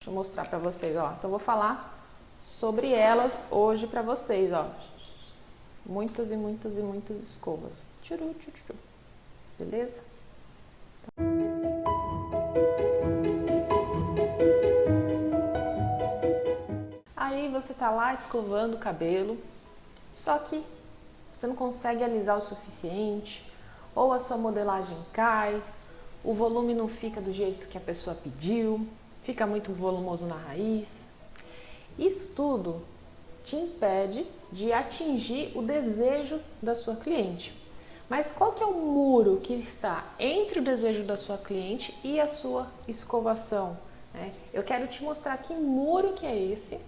Deixa eu mostrar para vocês, ó. Então, eu vou falar sobre elas hoje para vocês, ó. Muitas e muitas e muitas escovas. Tchuru, tchuru, tchuru. Beleza? Aí você tá lá escovando o cabelo, só que você não consegue alisar o suficiente, ou a sua modelagem cai, o volume não fica do jeito que a pessoa pediu, fica muito volumoso na raiz. Isso tudo te impede de atingir o desejo da sua cliente. Mas qual que é o muro que está entre o desejo da sua cliente e a sua escovação? Eu quero te mostrar que muro que é esse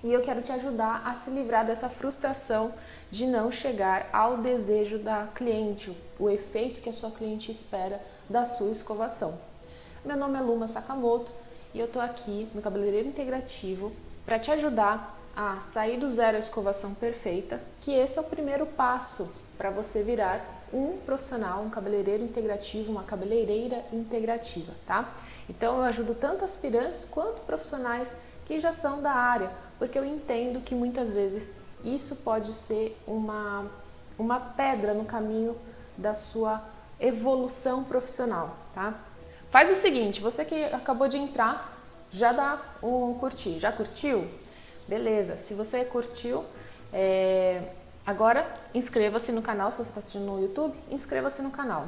e eu quero te ajudar a se livrar dessa frustração de não chegar ao desejo da cliente, o efeito que a sua cliente espera da sua escovação. Meu nome é Luma Sakamoto e eu tô aqui no Cabeleireiro Integrativo para te ajudar a sair do zero à escovação perfeita, que esse é o primeiro passo para você virar um profissional, um cabeleireiro integrativo, uma cabeleireira integrativa, tá? Então eu ajudo tanto aspirantes quanto profissionais que já são da área, porque eu entendo que muitas vezes isso pode ser uma pedra no caminho da sua evolução profissional, tá? Faz o seguinte, você que acabou de entrar, já dá um curtir. Já curtiu? Beleza. Se você curtiu, agora inscreva-se no canal. Se você está assistindo no YouTube, inscreva-se no canal.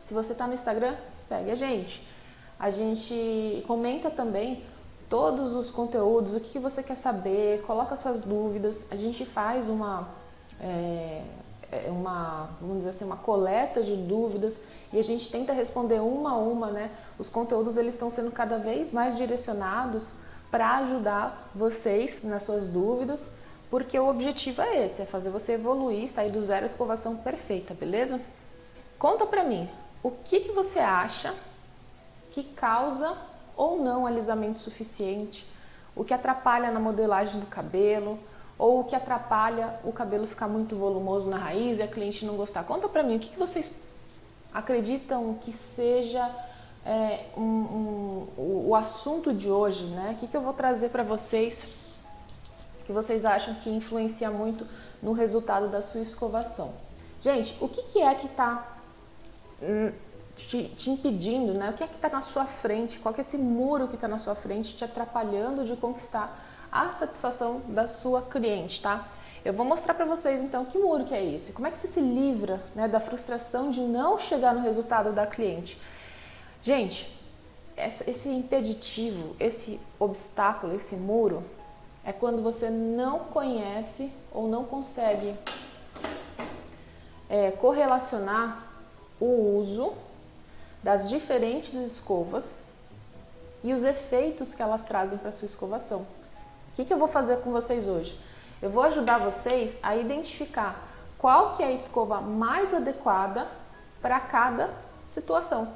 Se você está no Instagram, segue a gente. A gente comenta também todos os conteúdos, o que você quer saber, coloca suas dúvidas. A gente faz vamos dizer assim, uma coleta de dúvidas e a gente tenta responder uma a uma, né? Os conteúdos eles estão sendo cada vez mais direcionados para ajudar vocês nas suas dúvidas, porque o objetivo é esse, é fazer você evoluir, sair do zero à escovação perfeita, beleza? Conta pra mim, o que você acha que causa ou não alisamento suficiente, o que atrapalha na modelagem do cabelo, ou o que atrapalha o cabelo ficar muito volumoso na raiz e a cliente não gostar. Conta pra mim, o que vocês acreditam que seja o assunto de hoje, né? O que eu vou trazer pra vocês que vocês acham que influencia muito no resultado da sua escovação. Gente, o que é que tá te impedindo, né? O que é que está na sua frente? Qual que é esse muro que está na sua frente te atrapalhando de conquistar a satisfação da sua cliente, tá? Eu vou mostrar para vocês então que muro que é esse. Como é que você se livra, né, da frustração de não chegar no resultado da cliente? Gente, esse impeditivo, esse obstáculo, esse muro é quando você não conhece ou não consegue correlacionar o uso das diferentes escovas e os efeitos que elas trazem para a sua escovação. O que eu vou fazer com vocês hoje? Eu vou ajudar vocês a identificar qual que é a escova mais adequada para cada situação.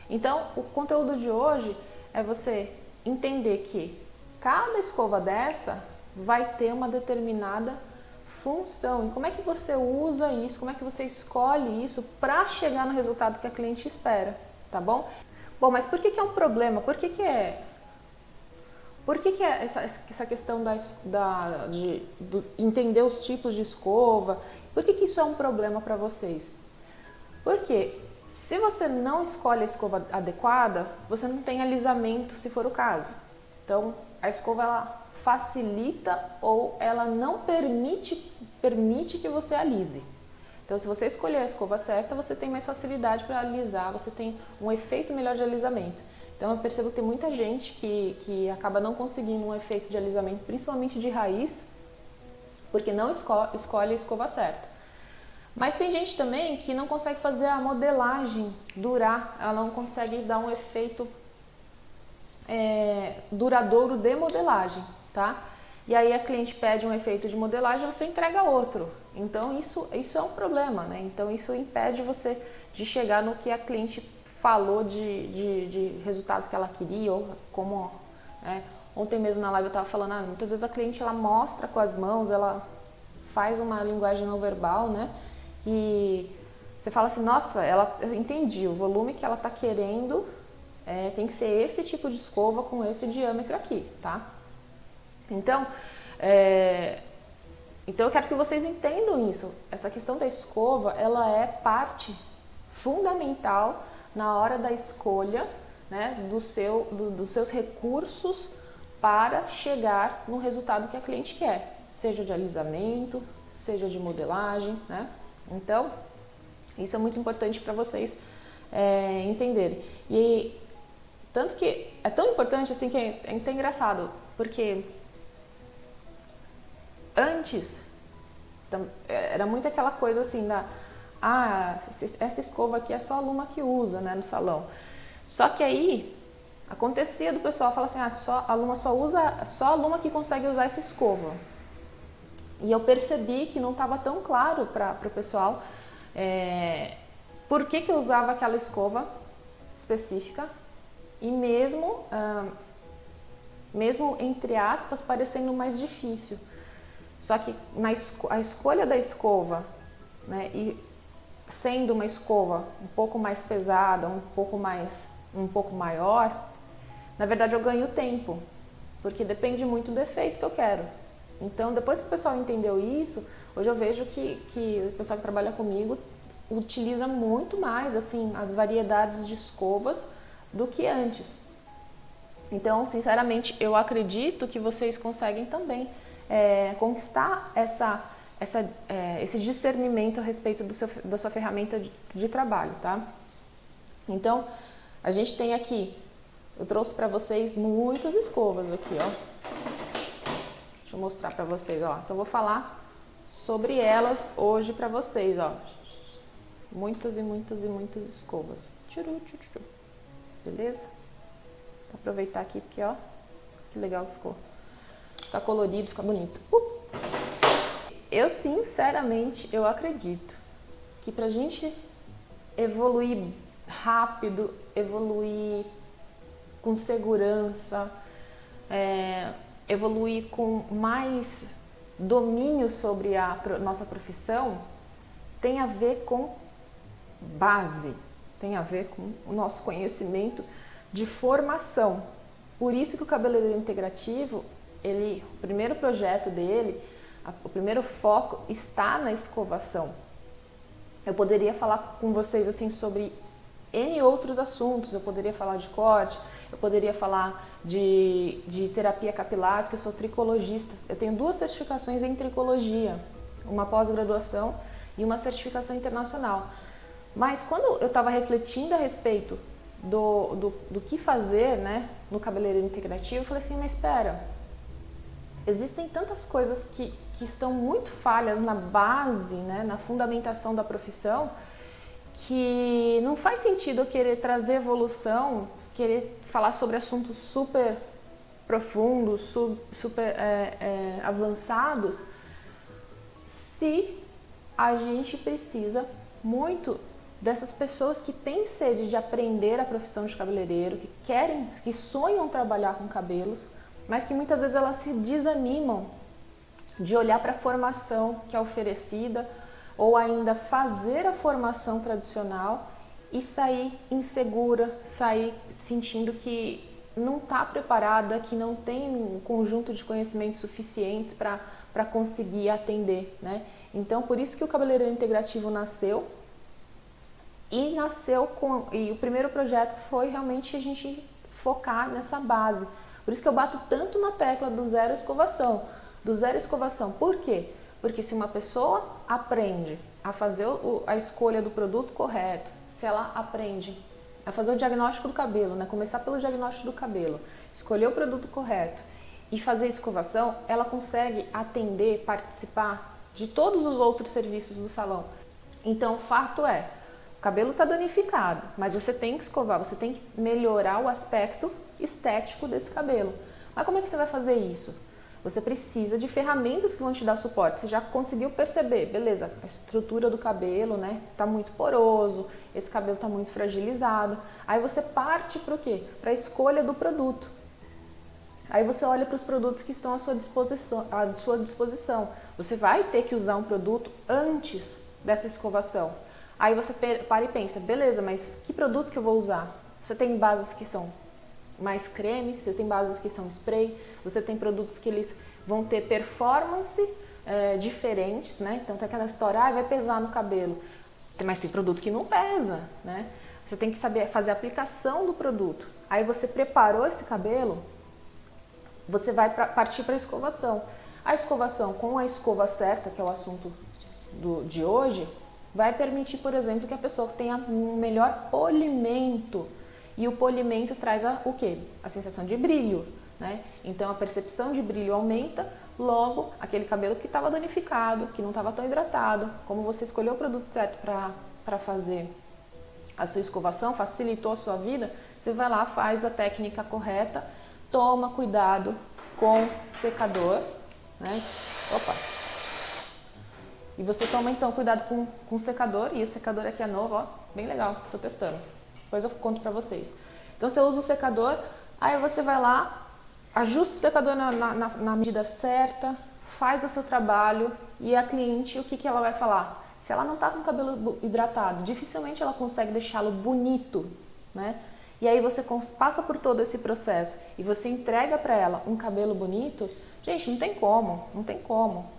Então, o conteúdo de hoje é você entender que cada escova dessa vai ter uma determinada função. E como é que você usa isso, como é que você escolhe isso para chegar no resultado que a cliente espera, tá bom? Bom, mas por que é um problema? Por que é essa questão de entender os tipos de escova? Por que isso é um problema para vocês? Porque se você não escolhe a escova adequada, você não tem alisamento, se for o caso. Então, a escova ela facilita ou ela não permite que você alise. Então, se você escolher a escova certa, você tem mais facilidade para alisar, você tem um efeito melhor de alisamento. Então, eu percebo que tem muita gente que acaba não conseguindo um efeito de alisamento, principalmente de raiz, porque não escolhe a escova certa. Mas tem gente também que não consegue fazer a modelagem durar, ela não consegue dar um efeito duradouro de modelagem, tá? E aí a cliente pede um efeito de modelagem e você entrega outro. Então isso é um problema, né? Então isso impede você de chegar no que a cliente falou de resultado que ela queria, ou como ontem mesmo na live eu estava falando, muitas vezes a cliente ela mostra com as mãos, ela faz uma linguagem não verbal, né? Que você fala assim, nossa, eu entendi o volume que ela está querendo tem que ser esse tipo de escova com esse diâmetro aqui, tá? Então, eu quero que vocês entendam isso. Essa questão da escova, ela é parte fundamental na hora da escolha, né, dos seus recursos para chegar no resultado que a cliente quer, seja de alisamento, seja de modelagem, né? Então, isso é muito importante para vocês entenderem. E tanto que é tão importante assim que é até engraçado, porque antes era muito aquela coisa assim essa escova aqui é só a aluna que usa, né, no salão. Só que aí acontecia do pessoal falar assim, só a aluna que consegue usar essa escova. E eu percebi que não estava tão claro para o pessoal por que eu usava aquela escova específica e mesmo entre aspas parecendo mais difícil. Só que a escolha da escova, né, e sendo uma escova um pouco mais pesada, um pouco maior, na verdade eu ganho tempo, porque depende muito do efeito que eu quero. Então, depois que o pessoal entendeu isso, hoje eu vejo que o pessoal que trabalha comigo utiliza muito mais assim as variedades de escovas do que antes. Então, sinceramente, eu acredito que vocês conseguem também conquistar esse discernimento a respeito da sua ferramenta de trabalho, tá? Então, a gente tem aqui, eu trouxe para vocês muitas escovas aqui, ó. Deixa eu mostrar para vocês, ó. Então, eu vou falar sobre elas hoje para vocês, ó. Muitas e muitas e muitas escovas. Beleza? Vou aproveitar aqui porque, ó, que legal que ficou. Fica colorido, fica bonito. Eu, sinceramente, eu acredito que pra gente evoluir rápido, evoluir com segurança, evoluir com mais domínio sobre a nossa profissão, tem a ver com base, tem a ver com o nosso conhecimento de formação. Por isso que o cabeleireiro integrativo, o primeiro projeto dele, o primeiro foco está na escovação. Eu poderia falar com vocês assim sobre N outros assuntos, eu poderia falar de corte, eu poderia falar de terapia capilar, porque eu sou tricologista. Eu tenho 2 certificações em tricologia, uma pós-graduação e uma certificação internacional. Mas quando eu estava refletindo a respeito do que fazer, né, no cabeleireiro integrativo, eu falei assim, mas espera, existem tantas coisas que estão muito falhas na base, né, na fundamentação da profissão, que não faz sentido eu querer trazer evolução, querer falar sobre assuntos super profundos, super avançados, se a gente precisa muito dessas pessoas que têm sede de aprender a profissão de cabeleireiro, que sonham trabalhar com cabelos, mas que muitas vezes elas se desanimam de olhar para a formação que é oferecida ou ainda fazer a formação tradicional e sair insegura, sair sentindo que não está preparada, que não tem um conjunto de conhecimentos suficientes para conseguir atender, né? Então, por isso que o cabeleireiro integrativo nasceu e o primeiro projeto foi realmente a gente focar nessa base. Por isso que eu bato tanto na tecla do zero escovação. Do zero escovação. Por quê? Porque se uma pessoa aprende a fazer a escolha do produto correto, se ela aprende a fazer o diagnóstico do cabelo, né? Começar pelo diagnóstico do cabelo, escolher o produto correto e fazer a escovação, ela consegue atender, participar de todos os outros serviços do salão. Então, o fato é, o cabelo está danificado, mas você tem que escovar, você tem que melhorar o aspecto estético desse cabelo. Mas como é que você vai fazer isso? Você precisa de ferramentas que vão te dar suporte. Você já conseguiu perceber, beleza, a estrutura do cabelo, né, tá muito poroso, esse cabelo tá muito fragilizado. Aí você parte para o quê? Para a escolha do produto. Aí você olha para os produtos que estão à sua disposição. Você vai ter que usar um produto antes dessa escovação. Aí você para e pensa, beleza, mas que produto que eu vou usar? Você tem bases que são mais creme, você tem bases que são spray, você tem produtos que eles vão ter performance diferentes, né? Então tem aquela história, vai pesar no cabelo, mas tem produto que não pesa, né? Você tem que saber fazer a aplicação do produto. Aí você preparou esse cabelo, você vai partir para a escovação. A escovação com a escova certa, que é o assunto de hoje, vai permitir, por exemplo, que a pessoa tenha um melhor polimento. E o polimento traz o quê? A sensação de brilho, né? Então a percepção de brilho aumenta, logo aquele cabelo que estava danificado, que não estava tão hidratado, como você escolheu o produto certo para fazer a sua escovação, facilitou a sua vida, você vai lá, faz a técnica correta, toma cuidado com secador, né? Opa! E você toma então cuidado com o secador, e esse secador aqui é novo, ó, bem legal, tô testando. Depois eu conto pra vocês. Então você usa o secador, aí você vai lá, ajusta o secador na medida certa, faz o seu trabalho, e a cliente, o que ela vai falar? Se ela não tá com o cabelo hidratado, dificilmente ela consegue deixá-lo bonito, né? E aí você passa por todo esse processo e você entrega para ela um cabelo bonito, gente, não tem como, não tem como.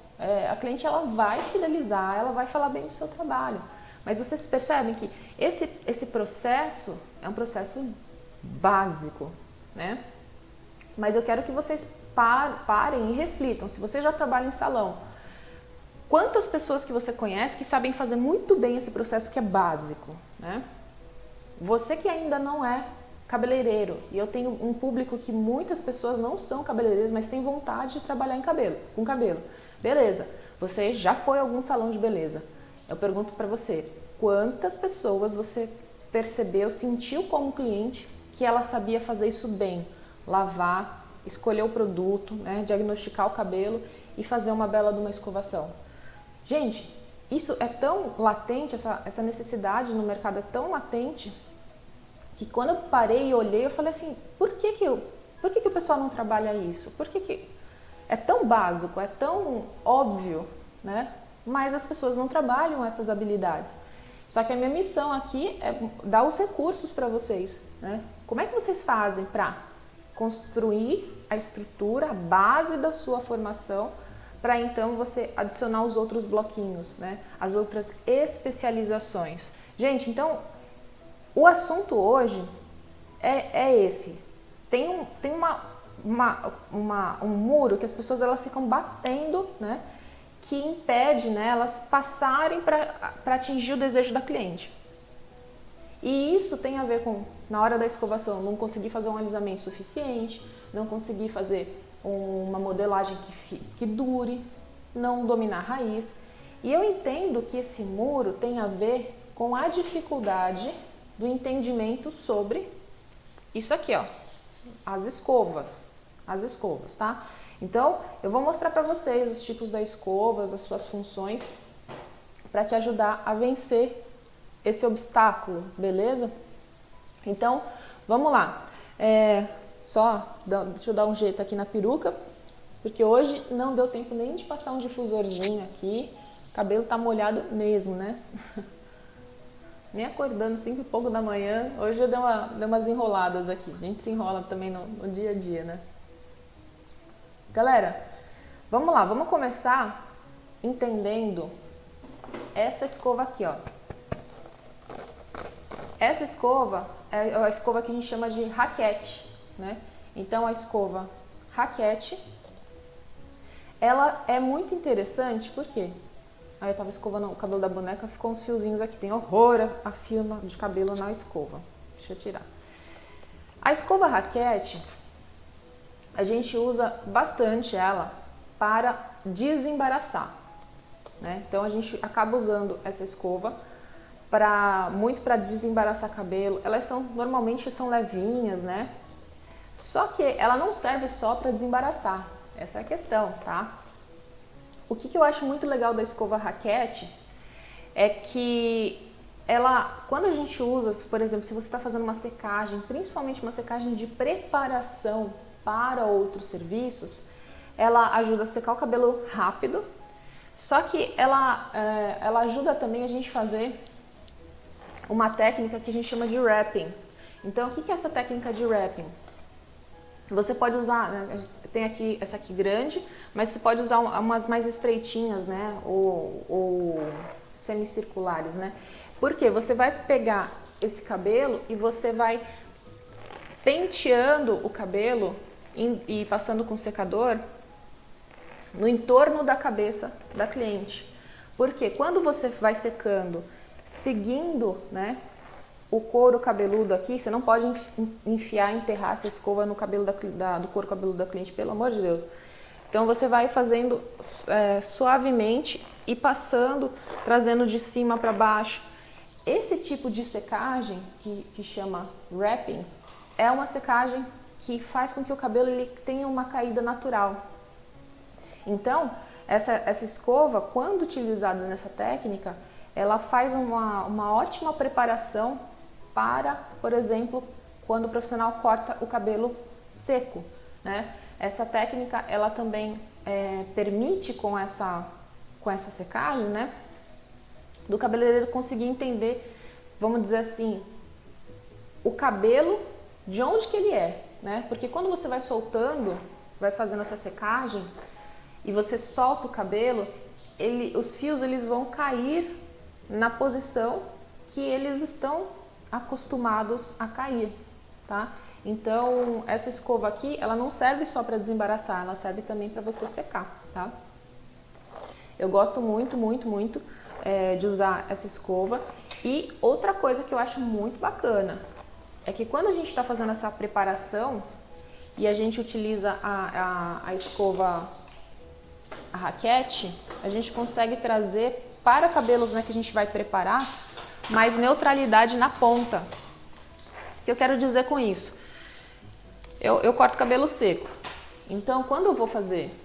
A cliente ela vai fidelizar, ela vai falar bem do seu trabalho. Mas vocês percebem que esse processo é um processo básico, né? Mas eu quero que vocês parem e reflitam. Se você já trabalha em salão, quantas pessoas que você conhece que sabem fazer muito bem esse processo que é básico, né? Você que ainda não é cabeleireiro, e eu tenho um público que muitas pessoas não são cabeleireiros, mas têm vontade de trabalhar com cabelo. Beleza, você já foi a algum salão de beleza. Eu pergunto para você, quantas pessoas você percebeu, sentiu como cliente que ela sabia fazer isso bem? Lavar, escolher o produto, né, diagnosticar o cabelo e fazer uma bela de uma escovação. Gente, isso é tão latente, essa necessidade no mercado é tão latente, que quando eu parei e olhei, eu falei assim, por que o pessoal não trabalha isso? Por que é tão básico, é tão óbvio, né? Mas as pessoas não trabalham essas habilidades. Só que a minha missão aqui é dar os recursos para vocês, né? Como é que vocês fazem para construir a estrutura, a base da sua formação, para então você adicionar os outros bloquinhos, né? As outras especializações. Gente, então, o assunto hoje é esse. Tem um muro que as pessoas elas ficam batendo, né? Que impede, né, elas passarem para atingir o desejo da cliente. E isso tem a ver com, na hora da escovação, não conseguir fazer um alisamento suficiente, não conseguir fazer uma modelagem que dure, não dominar a raiz. E eu entendo que esse muro tem a ver com a dificuldade do entendimento sobre isso aqui, ó, as escovas, tá? Então, eu vou mostrar para vocês os tipos das escovas, as suas funções, para te ajudar a vencer esse obstáculo, beleza? Então, vamos lá. Deixa eu dar um jeito aqui na peruca, porque hoje não deu tempo nem de passar um difusorzinho aqui. O cabelo tá molhado mesmo, né? Nem acordando 5 e pouco da manhã. Hoje eu dei umas enroladas aqui. A gente se enrola também no dia a dia, né? Galera, vamos lá. Vamos começar entendendo essa escova aqui, ó. Essa escova é a escova que a gente chama de raquete, né? Então, a escova raquete, ela é muito interessante, por quê? Aí eu tava escovando o cabelo da boneca, ficou uns fiozinhos aqui. Tem horror a fio de cabelo na escova. Deixa eu tirar. A escova raquete, a gente usa bastante ela para desembaraçar, né? Então a gente acaba usando essa escova muito para desembaraçar cabelo. Elas normalmente são levinhas, né? Só que ela não serve só para desembaraçar. Essa é a questão, tá? O que eu acho muito legal da escova raquete é que ela, quando a gente usa, por exemplo, se você está fazendo uma secagem, principalmente uma secagem de preparação para outros serviços, ela ajuda a secar o cabelo rápido, só que ela ajuda também a gente fazer uma técnica que a gente chama de wrapping. Então, o que é essa técnica de wrapping? Você pode usar, né, tem aqui essa aqui grande, mas você pode usar umas mais estreitinhas, né, ou semicirculares, né? Porque você vai pegar esse cabelo e você vai penteando o cabelo e passando com o secador no entorno da cabeça da cliente. Porque quando você vai secando, seguindo, né, o couro cabeludo aqui, você não pode enfiar, enterrar essa escova no cabelo do couro cabeludo da cliente, pelo amor de Deus. Então você vai fazendo suavemente e passando, trazendo de cima para baixo. Esse tipo de secagem, que chama wrapping, é uma secagem que faz com que o cabelo ele tenha uma caída natural. Então, essa escova, quando utilizada nessa técnica, ela faz uma ótima preparação para, por exemplo, quando o profissional corta o cabelo seco, né? Essa técnica, ela também permite com essa secagem, né, do cabeleireiro conseguir entender, vamos dizer assim, o cabelo, de onde que ele é, né? Porque quando você vai soltando, vai fazendo essa secagem e você solta o cabelo, os fios eles vão cair na posição que eles estão acostumados a cair, tá? Então, essa escova aqui, ela não serve só para desembaraçar, ela serve também para você secar, tá? Eu gosto muito, muito, muito de usar essa escova. E outra coisa que eu acho muito bacana é que quando a gente está fazendo essa preparação e a gente utiliza a escova, a raquete, a gente consegue trazer para cabelos, né, que a gente vai preparar, mais neutralidade na ponta. O que eu quero dizer com isso? Eu corto cabelo seco. Então, quando eu vou fazer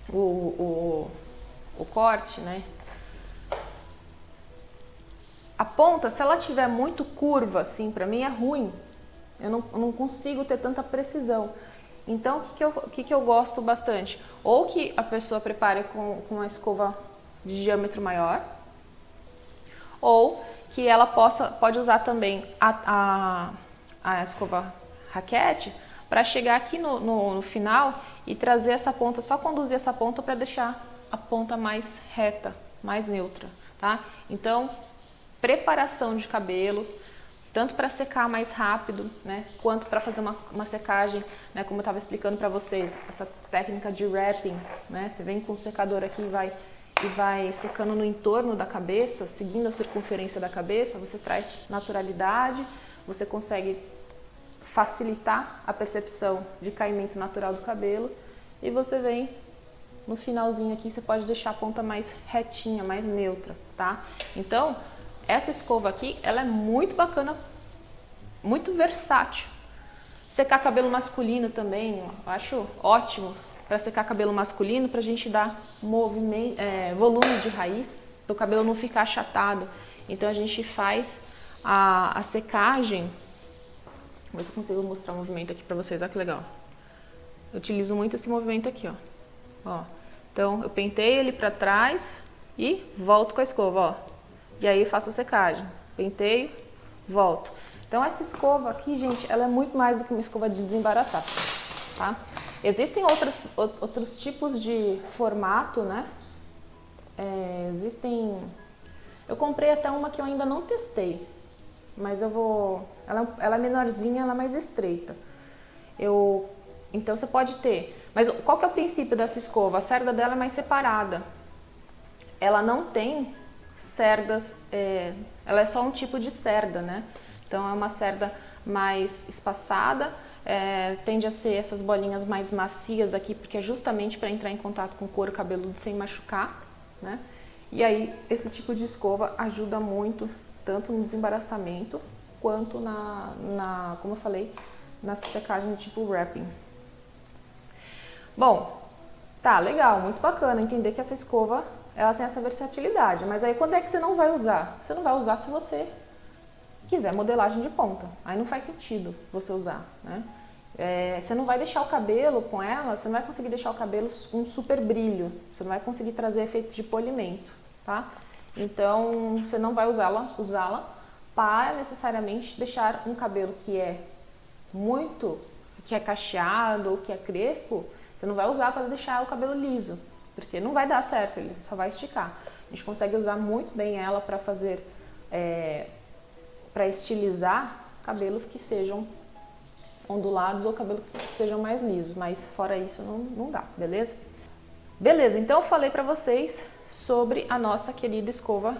o corte, né, a ponta, se ela tiver muito curva, assim, pra mim é ruim. Eu não consigo ter tanta precisão. Então, o que eu gosto bastante? Ou que a pessoa prepare com uma escova de diâmetro maior, ou que ela pode usar também a escova raquete para chegar aqui no final e trazer essa ponta, só conduzir essa ponta para deixar a ponta mais reta, mais neutra, tá? Então, preparação de cabelo, tanto para secar mais rápido, né, quanto para fazer uma secagem, né, como eu estava explicando para vocês, essa técnica de wrapping, né, você vem com o secador aqui e vai secando no entorno da cabeça, seguindo a circunferência da cabeça, você traz naturalidade, você consegue facilitar a percepção de caimento natural do cabelo e você vem no finalzinho aqui, você pode deixar a ponta mais retinha, mais neutra, tá? Então, essa escova aqui, ela é muito bacana, muito versátil. Secar cabelo masculino também, eu acho ótimo para secar cabelo masculino, para a gente dar volume de raiz, para o cabelo não ficar achatado. Então a gente faz a secagem. Vou ver se eu consigo mostrar o movimento aqui para vocês, olha que legal. Eu utilizo muito esse movimento aqui, ó. Então eu penteio ele para trás e volto com a escova, ó. E aí faço a secagem, penteio, volto. Então essa escova aqui, gente, ela é muito mais do que uma escova de desembaraçar, tá? Existem outros tipos de formato, né? Eu comprei até uma que eu ainda não testei, mas ela é menorzinha, ela é mais estreita. Então você pode ter, mas qual que é o princípio dessa escova? A cerda dela é mais separada. Ela não tem cerdas, ela é só um tipo de cerda, né? Então é uma cerda mais espaçada, tende a ser essas bolinhas mais macias aqui, porque é justamente para entrar em contato com o couro cabeludo sem machucar, né? E aí esse tipo de escova ajuda muito, tanto no desembaraçamento, quanto como eu falei, na secagem tipo wrapping. Bom, tá, legal, muito bacana entender que essa escova ela tem essa versatilidade, mas aí quando é que você não vai usar? Você não vai usar se você quiser modelagem de ponta, aí não faz sentido você usar, né? Você não vai deixar o cabelo com ela, você não vai conseguir deixar o cabelo um super brilho, você não vai conseguir trazer efeito de polimento, tá? Então você não vai usá-la para necessariamente deixar um cabelo que é cacheado ou que é crespo. Você não vai usar para deixar o cabelo liso, porque não vai dar certo, ele só vai esticar. A gente consegue usar muito bem ela para fazer, para estilizar cabelos que sejam ondulados ou cabelos que sejam mais lisos, mas fora isso não dá, beleza? Beleza, então eu falei para vocês sobre a nossa querida escova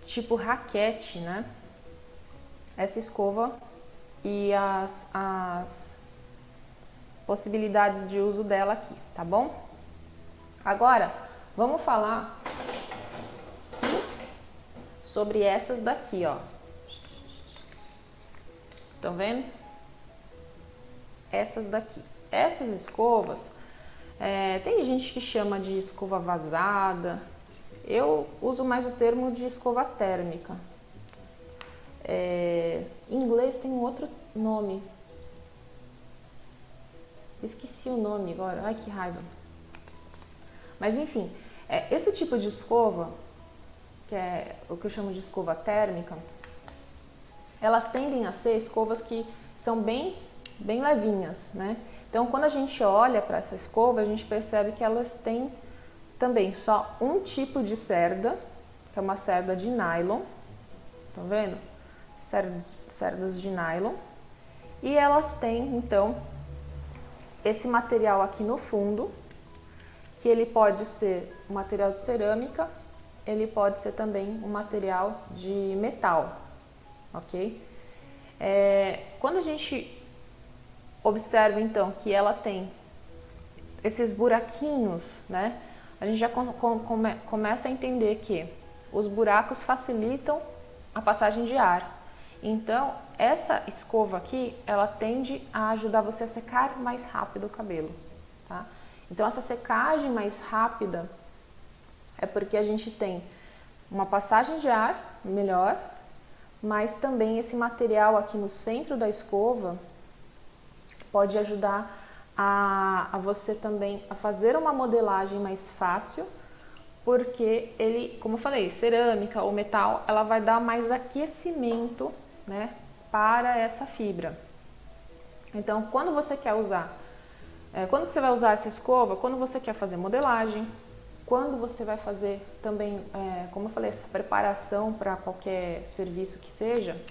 tipo raquete, né? Essa escova e as possibilidades de uso dela aqui, tá bom? Agora, vamos falar sobre essas daqui, ó. Estão vendo? Essas daqui. Essas escovas, tem gente que chama de escova vazada. Eu uso mais o termo de escova térmica. Em inglês tem um outro nome. Esqueci o nome agora. Ai, que raiva. Mas enfim, esse tipo de escova, que é o que eu chamo de escova térmica, elas tendem a ser escovas que são bem levinhas, né? Então, quando a gente olha para essa escova, a gente percebe que elas têm também só um tipo de cerda, que é uma cerda de nylon. Estão vendo? Cerdas de nylon. E elas têm, então, esse material aqui no fundo, que ele pode ser um material de cerâmica, ele pode ser também um material de metal, ok? Quando a gente observa então que ela tem esses buraquinhos, né? A gente já começa a entender que os buracos facilitam a passagem de ar. Então, essa escova aqui, ela tende a ajudar você a secar mais rápido o cabelo, tá? Então, essa secagem mais rápida é porque a gente tem uma passagem de ar melhor, mas também esse material aqui no centro da escova pode ajudar a você também a fazer uma modelagem mais fácil, porque ele, como eu falei, cerâmica ou metal, ela vai dar mais aquecimento, né, para essa fibra. Então, quando você quer usar, quando você vai usar essa escova, quando você quer fazer modelagem, quando você vai fazer também, como eu falei, essa preparação para qualquer serviço que seja,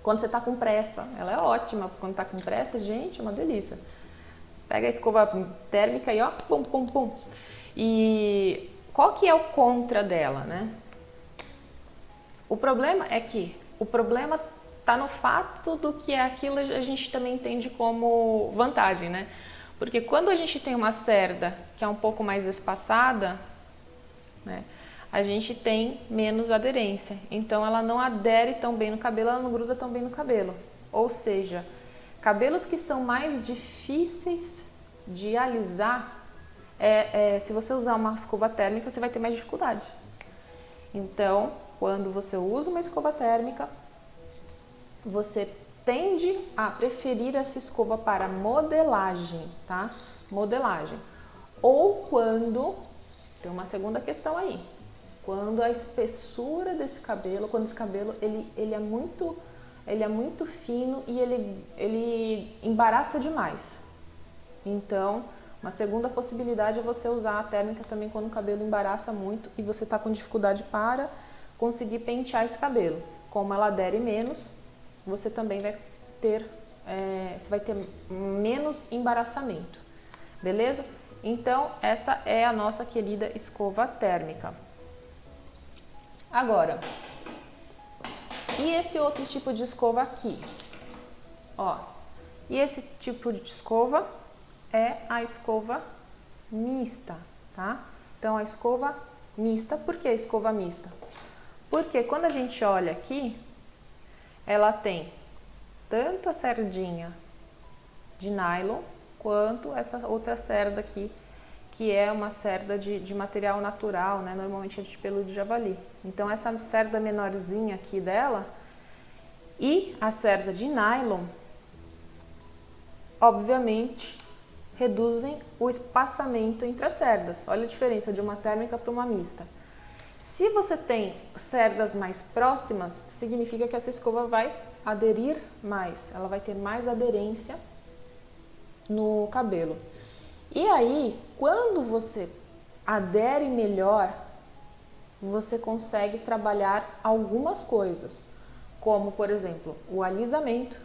quando você está com pressa, ela é ótima. Quando está com pressa, gente, é uma delícia. Pega a escova térmica e ó, pum, pum, pum. E qual que é o contra dela, né? O problema está no fato do que é aquilo a gente também entende como vantagem, né? Porque quando a gente tem uma cerda que é um pouco mais espaçada, né, a gente tem menos aderência. Então, ela não adere tão bem no cabelo, ela não gruda tão bem no cabelo. Ou seja, cabelos que são mais difíceis de alisar, se você usar uma escova térmica, você vai ter mais dificuldade. Então, quando você usa uma escova térmica, você tende a preferir essa escova para modelagem, tá? Modelagem. Ou quando, tem uma segunda questão aí, quando a espessura desse cabelo, quando esse cabelo ele é muito fino e ele embaraça demais. Então, uma segunda possibilidade é você usar a térmica também quando o cabelo embaraça muito e você está com dificuldade para conseguir pentear esse cabelo. Como ela adere menos, você também vai ter, você vai ter menos embaraçamento, beleza? Então, essa é a nossa querida escova térmica. Agora, e esse outro tipo de escova aqui? Ó, e esse tipo de escova é a escova mista, tá? Então, a escova mista, por que a escova mista? Porque quando a gente olha aqui, ela tem tanto a cerdinha de nylon, quanto essa outra cerda aqui, que é uma cerda de material natural, né? Normalmente é de pelo de javali. Então, essa cerda menorzinha aqui dela e a cerda de nylon, obviamente, reduzem o espaçamento entre as cerdas. Olha a diferença de uma térmica para uma mista. Se você tem cerdas mais próximas, significa que essa escova vai aderir mais, ela vai ter mais aderência no cabelo. E aí, quando você adere melhor, você consegue trabalhar algumas coisas, como, por exemplo, o alisamento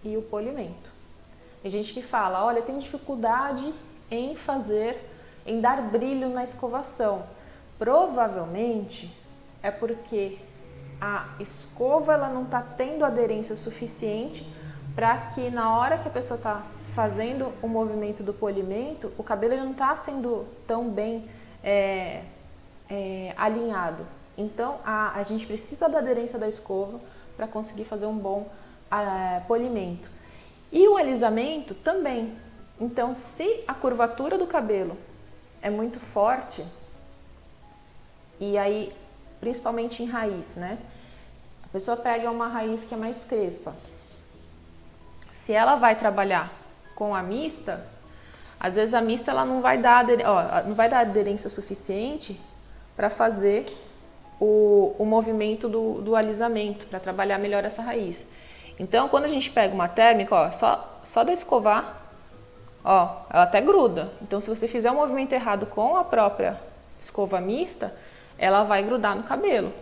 e o polimento. Tem gente que fala, olha, tem dificuldade em dar brilho na escovação. Provavelmente é porque a escova ela não está tendo aderência suficiente para que na hora que a pessoa está fazendo o movimento do polimento, o cabelo ele não está sendo tão bem alinhado. Então a gente precisa da aderência da escova para conseguir fazer um bom polimento. E o alisamento também. Então, se a curvatura do cabelo é muito forte, e aí, principalmente em raiz, né? A pessoa pega uma raiz que é mais crespa. Se ela vai trabalhar com a mista, às vezes a mista ela não vai dar aderência suficiente para fazer o movimento do alisamento, para trabalhar melhor essa raiz. Então, quando a gente pega uma térmica, ó, só da escovar, ó, ela até gruda. Então, se você fizer um movimento errado com a própria escova mista, ela vai grudar no cabelo.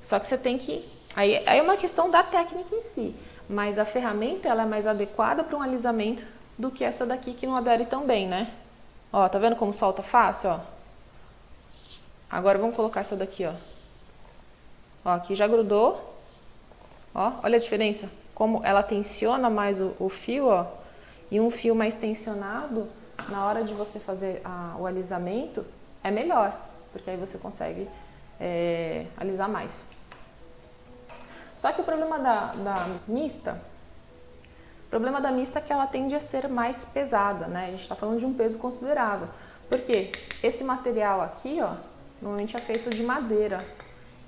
Só que você tem que... Aí é uma questão da técnica em si, mas a ferramenta ela é mais adequada para um alisamento do que essa daqui que não adere tão bem, né? Ó, tá vendo como solta fácil, ó? Agora vamos colocar essa daqui, ó. Ó, aqui já grudou. Ó, olha a diferença. Como ela tensiona mais o fio, ó. E um fio mais tensionado, na hora de você fazer o alisamento, é melhor. Porque aí você consegue alisar mais. Só que o problema da mista é que ela tende a ser mais pesada, né? A gente está falando de um peso considerável. Porque esse material aqui, ó, normalmente é feito de madeira.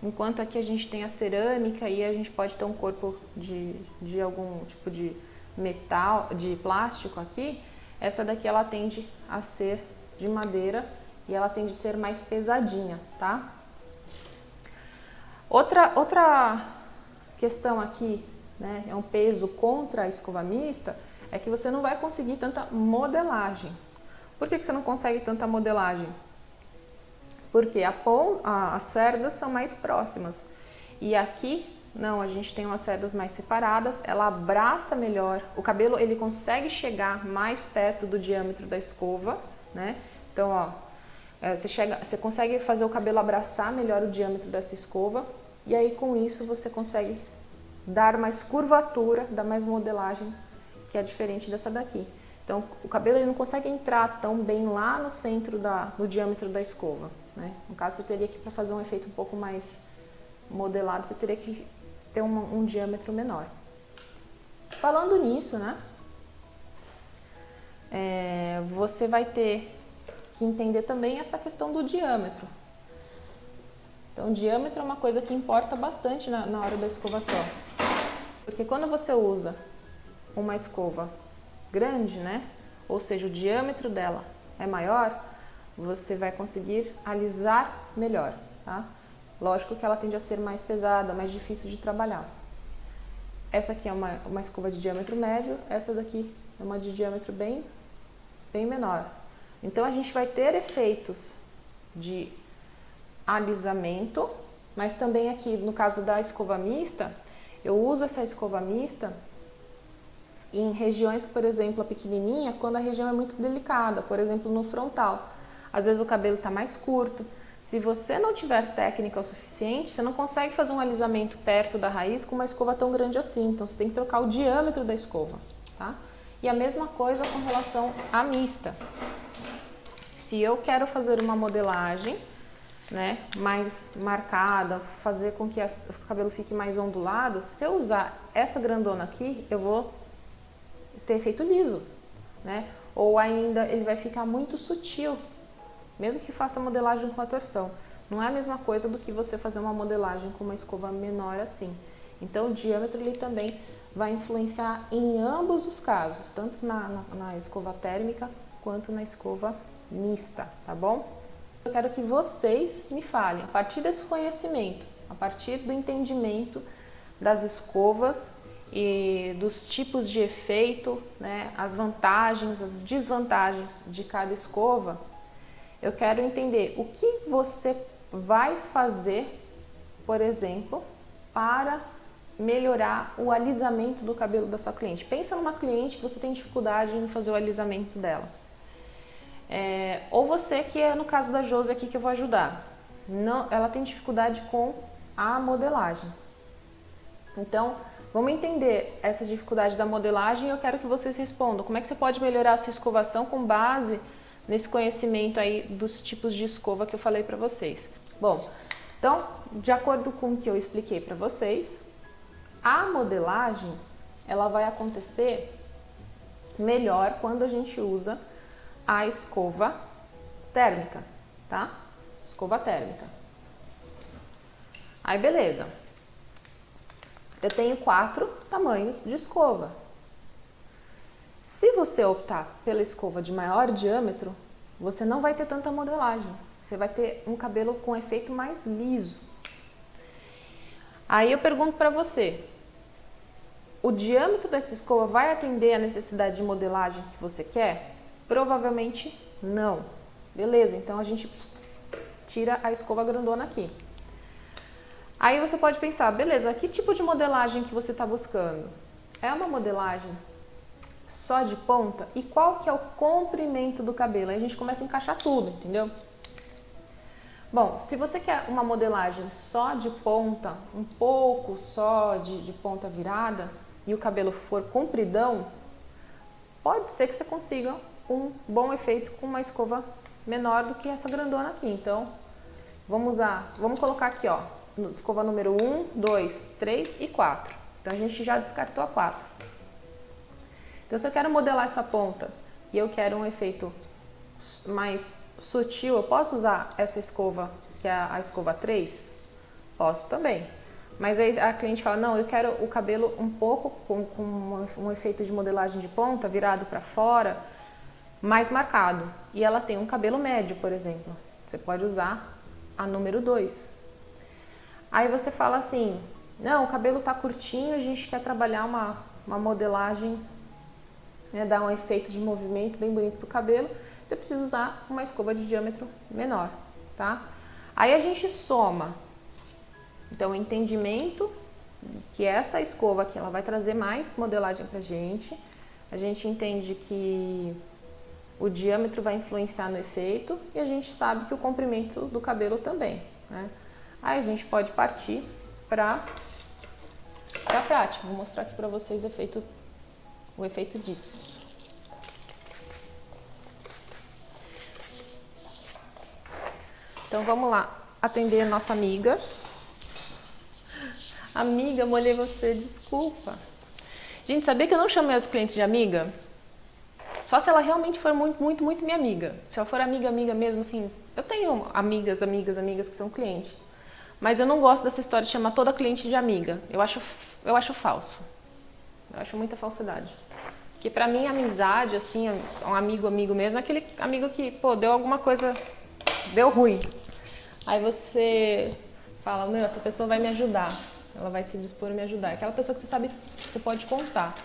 Enquanto aqui a gente tem a cerâmica e a gente pode ter um corpo de algum tipo de metal, de plástico aqui, essa daqui ela tende a ser de madeira e ela tende a ser mais pesadinha, tá? Outra questão aqui, né, é um peso contra a escova mista, é que você não vai conseguir tanta modelagem. Por que você não consegue tanta modelagem? Porque as cerdas são mais próximas. E aqui, não, a gente tem umas cerdas mais separadas, ela abraça melhor. O cabelo, ele consegue chegar mais perto do diâmetro da escova, né? Então, ó, você consegue fazer o cabelo abraçar melhor o diâmetro dessa escova. E aí, com isso, você consegue dar mais curvatura, dar mais modelagem, que é diferente dessa daqui. Então, o cabelo ele não consegue entrar tão bem lá no centro do diâmetro da escova, né? No caso, você teria que, para fazer um efeito um pouco mais modelado, você teria que ter um diâmetro menor. Falando nisso, né? Você vai ter que entender também essa questão do diâmetro. Então, o diâmetro é uma coisa que importa bastante na hora da escovação. Porque quando você usa uma escova grande, né? Ou seja, o diâmetro dela é maior, você vai conseguir alisar melhor, tá? Lógico que ela tende a ser mais pesada, mais difícil de trabalhar. Essa aqui é uma escova de diâmetro médio, essa daqui é uma de diâmetro bem menor. Então, a gente vai ter efeitos de alisamento, mas também aqui, no caso da escova mista, eu uso essa escova mista em regiões, por exemplo, a pequenininha, quando a região é muito delicada, por exemplo, no frontal. Às vezes o cabelo está mais curto. Se você não tiver técnica o suficiente, você não consegue fazer um alisamento perto da raiz com uma escova tão grande assim. Então, você tem que trocar o diâmetro da escova, tá? E a mesma coisa com relação à mista. Se eu quero fazer uma modelagem, né, mais marcada, fazer com que os cabelos fiquem mais ondulados, se eu usar essa grandona aqui, eu vou ter efeito liso, né? Ou ainda ele vai ficar muito sutil, mesmo que faça modelagem com a torção. Não é a mesma coisa do que você fazer uma modelagem com uma escova menor assim. Então, o diâmetro ele também vai influenciar em ambos os casos, tanto na escova térmica quanto na escova mista, tá bom? Eu quero que vocês me falem, a partir desse conhecimento, a partir do entendimento das escovas e dos tipos de efeito, né, as vantagens, as desvantagens de cada escova, eu quero entender o que você vai fazer, por exemplo, para melhorar o alisamento do cabelo da sua cliente. Pensa numa cliente que você tem dificuldade em fazer o alisamento dela. Ou você, que é no caso da Josi aqui que eu vou ajudar. Não, ela tem dificuldade com a modelagem. Então, vamos entender essa dificuldade da modelagem e eu quero que vocês respondam. Como é que você pode melhorar a sua escovação com base nesse conhecimento aí dos tipos de escova que eu falei para vocês? Bom, então, de acordo com o que eu expliquei para vocês, a modelagem, ela vai acontecer melhor quando a gente usa a escova térmica, tá? Escova térmica. Aí, beleza. Eu tenho 4 tamanhos de escova. Se você optar pela escova de maior diâmetro, você não vai ter tanta modelagem. Você vai ter um cabelo com efeito mais liso. Aí eu pergunto para você, o diâmetro dessa escova vai atender a necessidade de modelagem que você quer? Provavelmente não. Beleza, então a gente tira a escova grandona aqui. Aí você pode pensar, beleza, que tipo de modelagem que você está buscando? É uma modelagem só de ponta? E qual que é o comprimento do cabelo? Aí a gente começa a encaixar tudo, entendeu? Bom, se você quer uma modelagem só de ponta, um pouco só de ponta virada, e o cabelo for compridão, pode ser que você consiga um bom efeito com uma escova menor do que essa grandona aqui. Então, vamos colocar aqui, ó, escova número 1, 2, 3 e 4. Então, a gente já descartou a 4. Então, se eu quero modelar essa ponta e eu quero um efeito mais sutil, eu posso usar essa escova, que é a escova 3? Posso também. Mas aí a cliente fala, não, eu quero o cabelo um pouco com um efeito de modelagem de ponta, virado para fora, mais marcado. E ela tem um cabelo médio, por exemplo. Você pode usar a número 2. Aí você fala assim, não, o cabelo tá curtinho, a gente quer trabalhar uma modelagem, né, dar um efeito de movimento bem bonito pro cabelo. Você precisa usar uma escova de diâmetro menor, tá? Aí a gente soma, então, o entendimento que essa escova aqui, ela vai trazer mais modelagem pra gente. A gente entende que o diâmetro vai influenciar no efeito e a gente sabe que o comprimento do cabelo também, né? Aí a gente pode partir para a prática. Vou mostrar aqui para vocês o efeito disso. Então vamos lá, atender a nossa amiga. Amiga, molhei você, desculpa. Gente, sabia que eu não chamei as clientes de amiga? Só se ela realmente for muito, muito, muito minha amiga. Se ela for amiga mesmo, assim... Eu tenho amigas que são clientes. Mas eu não gosto dessa história de chamar toda cliente de amiga. Eu acho falso. Eu acho muita falsidade. Porque pra mim, amizade, assim, um amigo mesmo, é aquele amigo que, pô, deu alguma coisa... Deu ruim. Aí você fala, meu, essa pessoa vai me ajudar. Ela vai se dispor a me ajudar. É aquela pessoa que você sabe que você pode contar.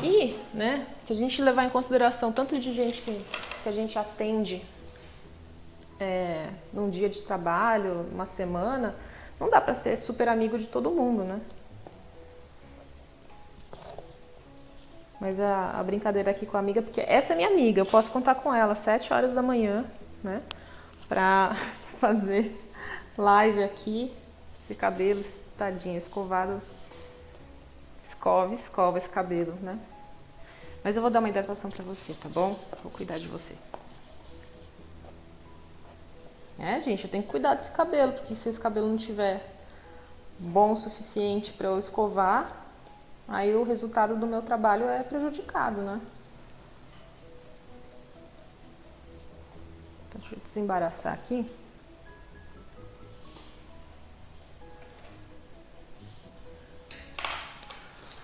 E, né, se a gente levar em consideração tanto de gente que a gente atende num dia de trabalho, uma semana, não dá pra ser super amigo de todo mundo, né? Mas a brincadeira aqui com a amiga, porque essa é minha amiga, eu posso contar com ela às 7 horas da manhã, né, pra fazer live aqui. Esse cabelo, tadinho, escovado, escova esse cabelo, né? Mas eu vou dar uma hidratação pra você, tá bom? Vou cuidar de você. Gente, eu tenho que cuidar desse cabelo, porque se esse cabelo não tiver bom o suficiente pra eu escovar, aí o resultado do meu trabalho é prejudicado, né? Então, deixa eu desembaraçar aqui.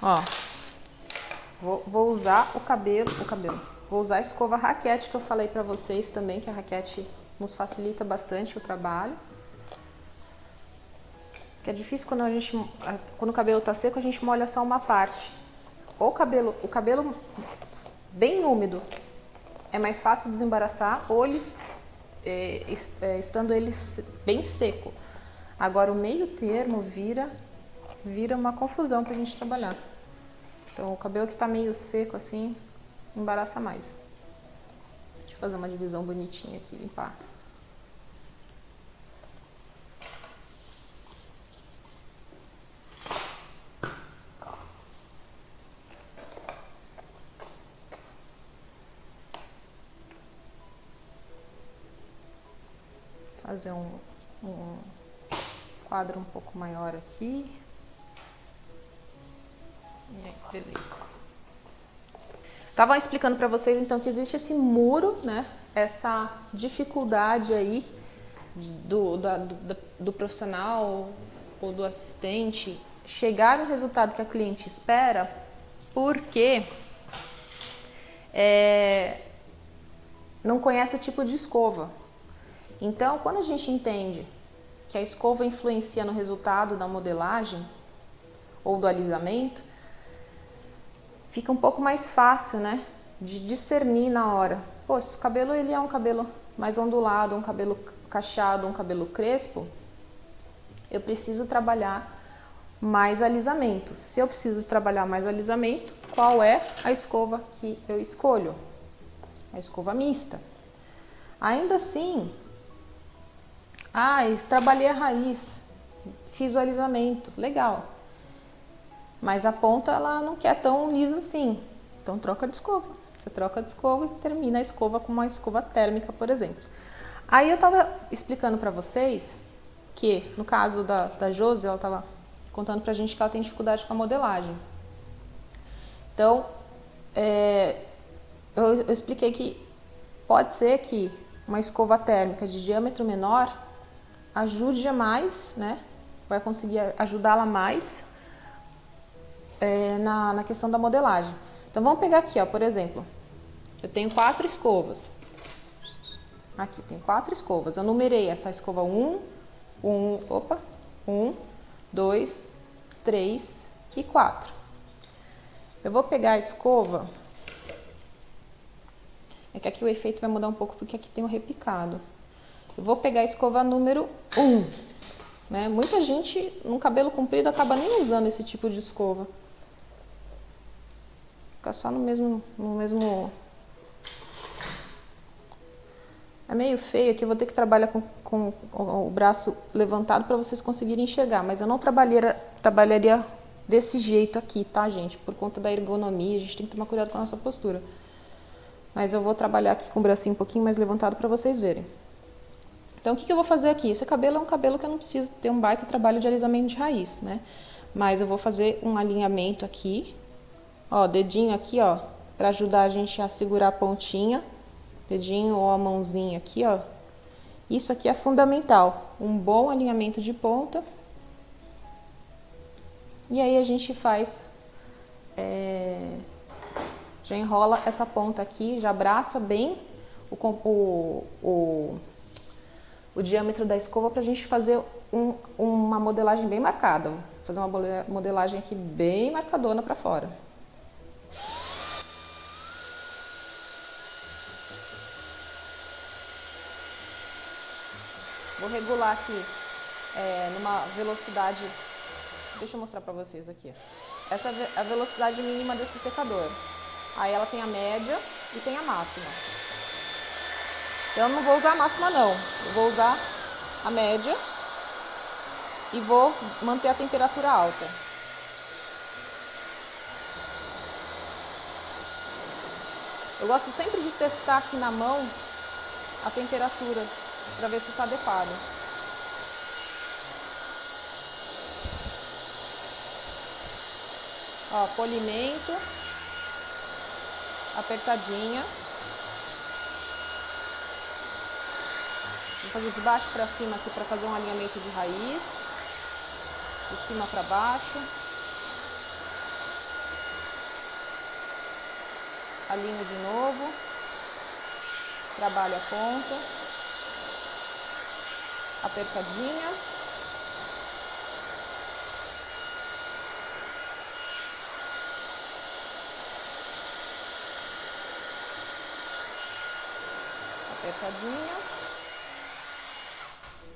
Ó, vou usar o cabelo, vou usar a escova raquete que eu falei pra vocês também, que a raquete nos facilita bastante o trabalho. Que é difícil quando o cabelo está seco, a gente molha só uma parte. Ou o cabelo bem úmido é mais fácil desembaraçar, ou ele, estando ele bem seco. Agora o meio termo vira uma confusão para a gente trabalhar. Então o cabelo que está meio seco assim, embaraça mais. Deixa eu fazer uma divisão bonitinha aqui, limpar. Fazer um quadro um pouco maior aqui. E aí, beleza. Tava explicando para vocês então que existe esse muro, né? Essa dificuldade aí do profissional ou do assistente chegar no resultado que a cliente espera, porque não conhece o tipo de escova. Então, quando a gente entende que a escova influencia no resultado da modelagem ou do alisamento, fica um pouco mais fácil, né, de discernir na hora. Pô, se o cabelo ele é um cabelo mais ondulado, um cabelo cacheado, um cabelo crespo, eu preciso trabalhar mais alisamento. Se eu preciso trabalhar mais alisamento, qual é a escova que eu escolho? A escova mista. Ainda assim, trabalhei a raiz, fiz o alisamento, legal. Mas a ponta ela não quer tão lisa assim, então troca de escova. Você troca de escova e termina a escova com uma escova térmica, por exemplo. Aí eu estava explicando para vocês que, no caso da Josi, ela estava contando pra gente que ela tem dificuldade com a modelagem. Então, eu expliquei que pode ser que uma escova térmica de diâmetro menor ajude mais, né? Vai conseguir ajudá-la mais na questão da modelagem. Então vamos pegar aqui, ó, por exemplo, eu tenho 4 escovas. Aqui tem 4 escovas. Eu numerei essa escova 1, 2, 3 e 4. Eu vou pegar a escova. É que aqui o efeito vai mudar um pouco porque aqui tem o repicado. Eu vou pegar a escova número 1. Né? Muita gente no cabelo comprido acaba nem usando esse tipo de escova. Fica só no mesmo... É meio feio aqui, eu vou ter que trabalhar com o braço levantado para vocês conseguirem enxergar. Mas eu não trabalharia desse jeito aqui, tá, gente? Por conta da ergonomia, a gente tem que tomar cuidado com a nossa postura. Mas eu vou trabalhar aqui com o bracinho um pouquinho mais levantado para vocês verem. Então, o que eu vou fazer aqui? Esse cabelo é um cabelo que eu não preciso ter um baita trabalho de alisamento de raiz, né? Mas eu vou fazer um alinhamento aqui. Ó, dedinho aqui, ó, para ajudar a gente a segurar a pontinha. Dedinho ou a mãozinha aqui, ó. Isso aqui é fundamental. Um bom alinhamento de ponta. E aí a gente faz... já enrola essa ponta aqui, já abraça bem o diâmetro da escova pra gente fazer uma modelagem bem marcada. Vou fazer uma modelagem aqui bem marcadona pra fora. Vou regular aqui numa velocidade... Deixa eu mostrar pra vocês aqui. Essa é a velocidade mínima desse secador. Aí ela tem a média e tem a máxima. Eu não vou usar a máxima não, eu vou usar a média e vou manter a temperatura alta. Eu gosto sempre de testar aqui na mão a temperatura para ver se está adequado. Ó, polimento, apertadinha. Vou fazer de baixo para cima aqui para fazer um alinhamento de raiz. De cima para baixo. Alinho de novo. Trabalho a ponta. apertadinha. Apertadinha.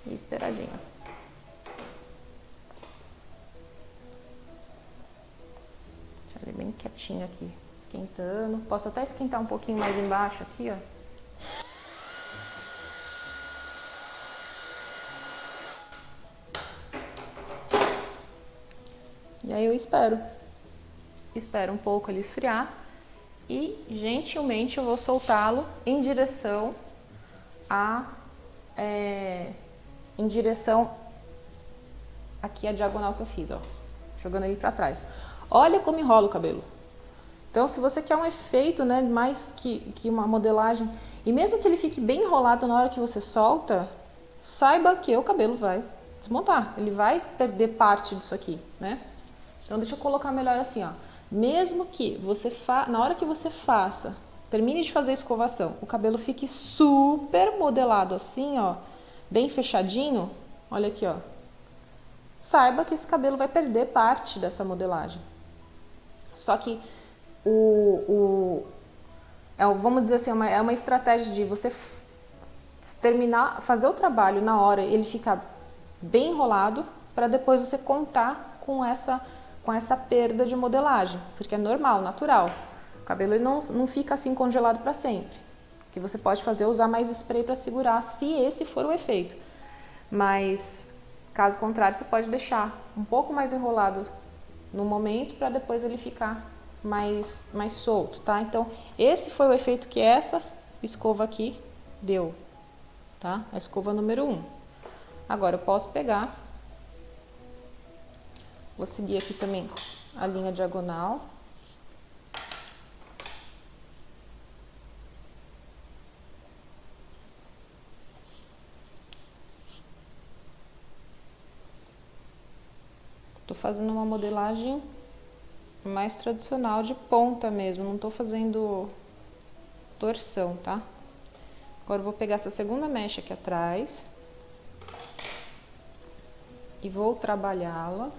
E esperadinha. Deixa ele bem quietinho aqui, esquentando. Posso até esquentar um pouquinho mais embaixo aqui, ó. E aí eu espero um pouco ele esfriar e gentilmente eu vou soltá-lo em direção aqui a diagonal que eu fiz, ó, jogando ele pra trás. Olha como enrola o cabelo. Então, se você quer um efeito, né, mais que uma modelagem, e mesmo que ele fique bem enrolado na hora que você solta, saiba que o cabelo vai desmontar, ele vai perder parte disso aqui, né? Então, deixa eu colocar melhor assim, ó. Mesmo que você na hora que você termine de fazer a escovação, o cabelo fique super modelado assim, ó, bem fechadinho, olha aqui, ó. Saiba que esse cabelo vai perder parte dessa modelagem. Só que vamos dizer assim, é uma estratégia de você fazer o trabalho na hora, ele ficar bem enrolado, para depois você contar com essa perda de modelagem, porque é normal, natural. O cabelo ele não fica assim congelado para sempre. O que você pode fazer é usar mais spray para segurar, se esse for o efeito. Mas, caso contrário, você pode deixar um pouco mais enrolado no momento, para depois ele ficar mais solto, tá? Então, esse foi o efeito que essa escova aqui deu, tá? A escova número 1. Agora, eu posso pegar... Vou seguir aqui também a linha diagonal. Tô fazendo uma modelagem mais tradicional de ponta mesmo, não tô fazendo torção, tá? Agora eu vou pegar essa segunda mecha aqui atrás e vou trabalhá-la.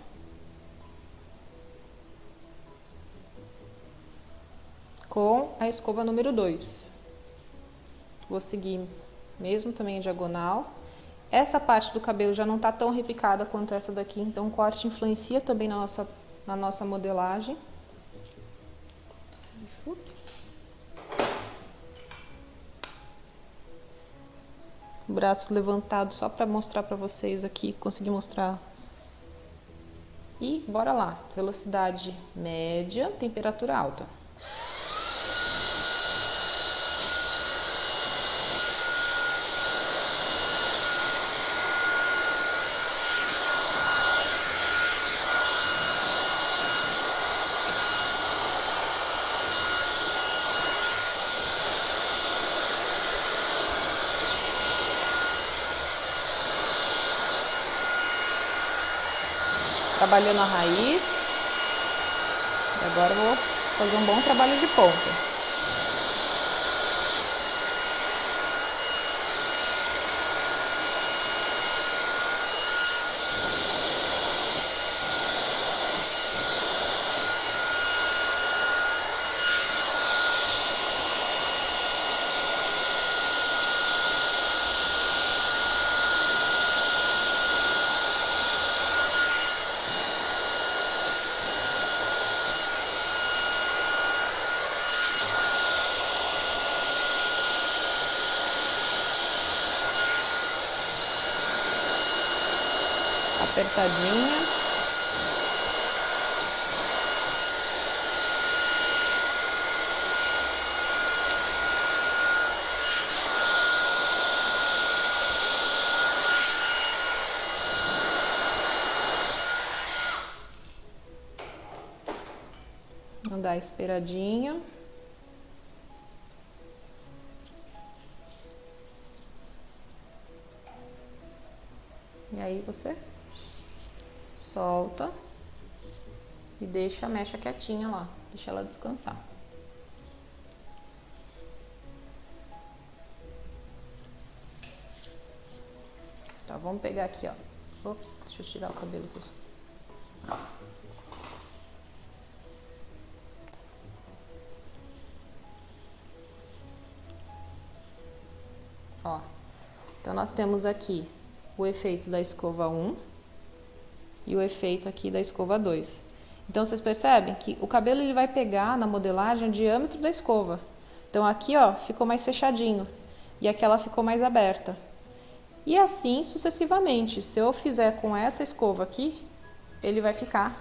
Com a escova número 2. Vou seguir mesmo também em diagonal. Essa parte do cabelo já não tá tão repicada quanto essa daqui, então o corte influencia também na nossa modelagem. O braço levantado só para mostrar para vocês aqui, conseguir mostrar. E bora lá, velocidade média, temperatura alta. Trabalhando a raiz. E agora eu vou fazer um bom trabalho de ponta. Apertadinha. Vou dar esperadinha. E aí você solta e deixa a mecha quietinha lá, deixa ela descansar. Tá vamos pegar aqui, ó. Ops, deixa eu tirar o cabelo aqui. Ó, então nós temos aqui o efeito da escova 1 e o efeito aqui da escova 2. Então vocês percebem que o cabelo ele vai pegar na modelagem o diâmetro da escova. Então aqui, ó, ficou mais fechadinho e aquela ficou mais aberta. E assim sucessivamente. Se eu fizer com essa escova aqui, ele vai ficar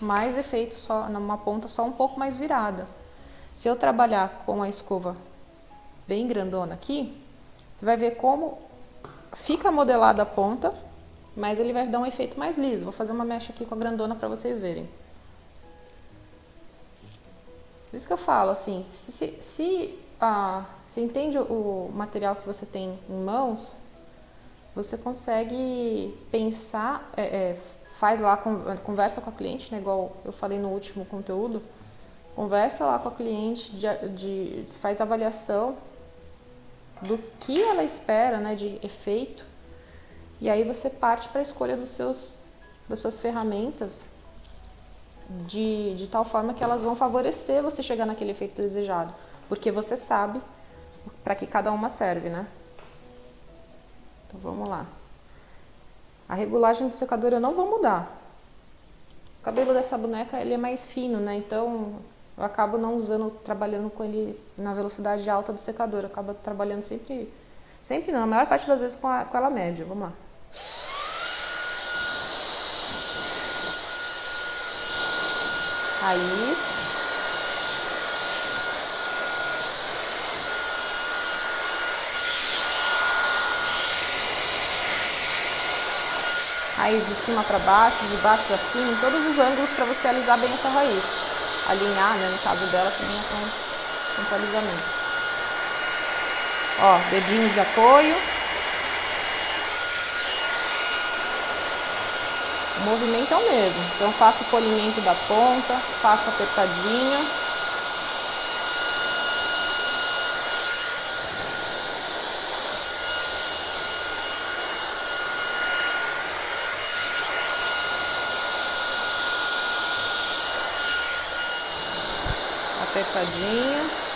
mais efeito só numa ponta só um pouco mais virada. Se eu trabalhar com a escova bem grandona aqui, você vai ver como fica modelada a ponta, mas ele vai dar um efeito mais liso. Vou fazer uma mecha aqui com a grandona para vocês verem. Por isso que eu falo, assim, você entende o material que você tem em mãos, você consegue pensar, faz lá, conversa com a cliente, né, igual eu falei no último conteúdo, conversa lá com a cliente, faz avaliação do que ela espera, né, de efeito, e aí você parte para a escolha das suas ferramentas de tal forma que elas vão favorecer você chegar naquele efeito desejado, porque você sabe para que cada uma serve, né? Então vamos lá. A regulagem do secador eu não vou mudar. O cabelo dessa boneca ele é mais fino, né? Então eu acabo não trabalhando com ele na velocidade alta do secador. Eu acabo trabalhando sempre não, a maior parte das vezes com ela média. Vamos lá. Raiz. Raiz de cima para baixo, de baixo para cima, em todos os ângulos para você alisar bem essa raiz. Alinhar, né, no caso dela, também com o alisamento. Ó, dedinho de apoio. O movimento é o mesmo. Então, faço o polimento da ponta, faço apertadinho. Apertadinho.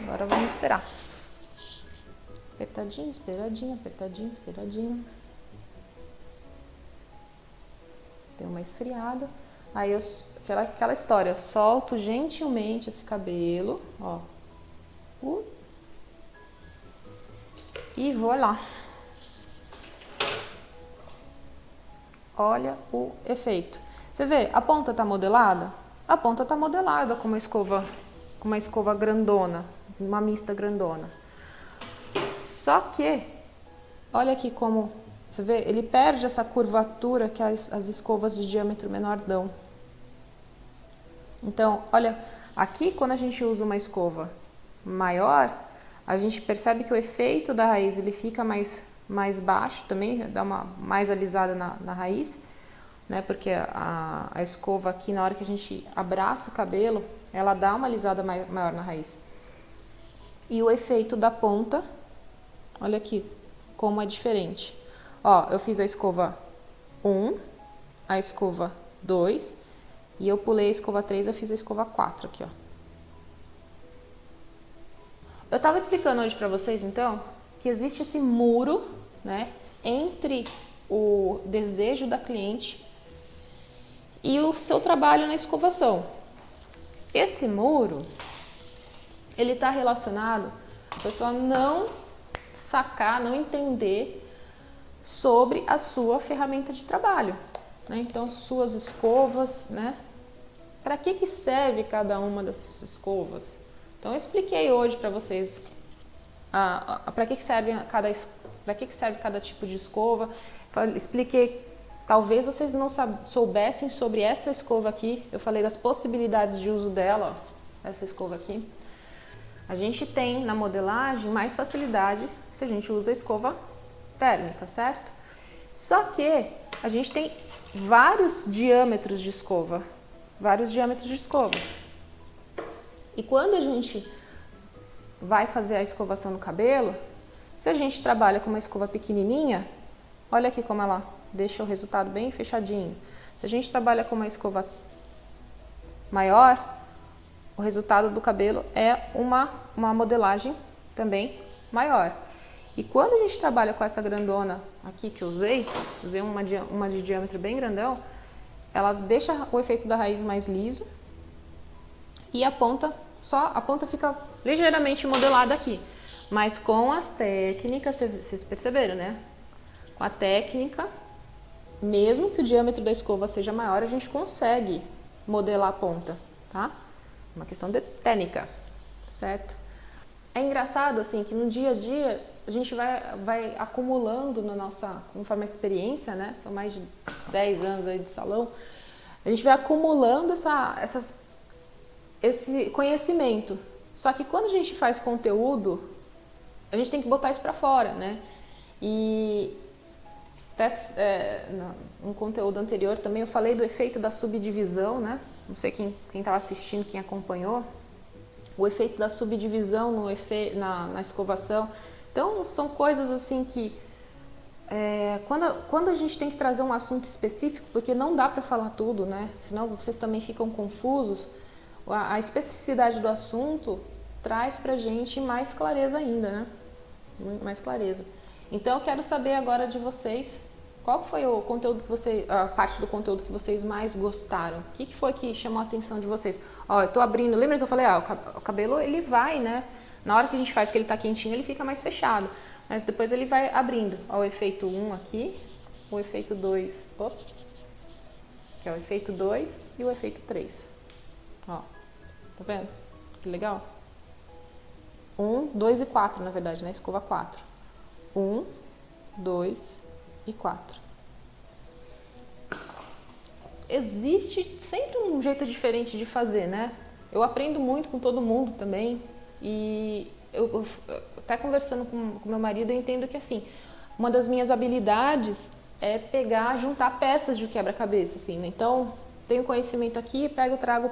Agora vamos esperar. Apertadinho, esperadinho, apertadinho, esperadinho. Deu uma esfriada. Aí aquela história, eu solto gentilmente esse cabelo, ó. E vou lá. Olha o efeito. Você vê, a ponta tá modelada? A ponta tá modelada com uma escova grandona, uma mista grandona. Só que, olha aqui como, você vê, ele perde essa curvatura que as escovas de diâmetro menor dão. Então, olha, aqui quando a gente usa uma escova maior, a gente percebe que o efeito da raiz ele fica mais baixo também, dá uma mais alisada na raiz, né? Porque a escova aqui, na hora que a gente abraça o cabelo, ela dá uma alisada maior na raiz. E o efeito da ponta, olha aqui como é diferente. Ó, eu fiz a escova 1, a escova 2, e eu pulei a escova 3, eu fiz a escova 4 aqui, ó. Eu tava explicando hoje pra vocês, então, que existe esse muro, né, entre o desejo da cliente e o seu trabalho na escovação. Esse muro, ele tá relacionado a pessoa não sacar, não entender sobre a sua ferramenta de trabalho, né? Então, suas escovas, né? Para que serve cada uma dessas escovas? Então, eu expliquei hoje para vocês para que serve cada tipo de escova. Expliquei, talvez vocês não soubessem sobre essa escova aqui. Eu falei das possibilidades de uso dela, ó, essa escova aqui. A gente tem na modelagem mais facilidade se a gente usa a escova térmica, certo? Só que a gente tem vários diâmetros de escova, E quando a gente vai fazer a escovação no cabelo, se a gente trabalha com uma escova pequenininha, olha aqui como ela deixa o resultado bem fechadinho. Se a gente trabalha com uma escova maior, o resultado do cabelo é uma modelagem também maior. E quando a gente trabalha com essa grandona aqui que eu usei uma de diâmetro bem grandão, ela deixa o efeito da raiz mais liso e a ponta fica ligeiramente modelada aqui. Mas com as técnicas, vocês perceberam, né? Com a técnica, mesmo que o diâmetro da escova seja maior, a gente consegue modelar a ponta, tá? Uma questão de técnica, certo? É engraçado, assim, que no dia a dia a gente vai acumulando conforme a experiência, né? São mais de 10 anos aí de salão. A gente vai acumulando esse conhecimento. Só que quando a gente faz conteúdo, a gente tem que botar isso pra fora, né? E até no conteúdo anterior também eu falei do efeito da subdivisão, né? Não sei quem estava assistindo, quem acompanhou. O efeito da subdivisão na escovação. Então, são coisas assim que quando a gente tem que trazer um assunto específico, porque não dá para falar tudo, né? Senão vocês também ficam confusos. A especificidade do assunto traz pra gente mais clareza ainda, né? Muito mais clareza. Então, eu quero saber agora de vocês, qual foi o conteúdo a parte do conteúdo que vocês mais gostaram? O que foi que chamou a atenção de vocês? Ó, eu tô abrindo, lembra que eu falei, o cabelo ele vai, né? Na hora que a gente faz que ele tá quentinho, ele fica mais fechado. Mas depois ele vai abrindo. Ó, o efeito 1 aqui, o efeito 2, que é o efeito 2 e o efeito 3. Ó, tá vendo? Que legal? 1, 2 e 4, na verdade, né? Escova 4. 1, 2 e 4. Existe sempre um jeito diferente de fazer, né? Eu aprendo muito com todo mundo também. E eu até conversando com meu marido, eu entendo que assim, uma das minhas habilidades é juntar peças de quebra-cabeça, assim, né? Então, tenho conhecimento aqui, pego, trago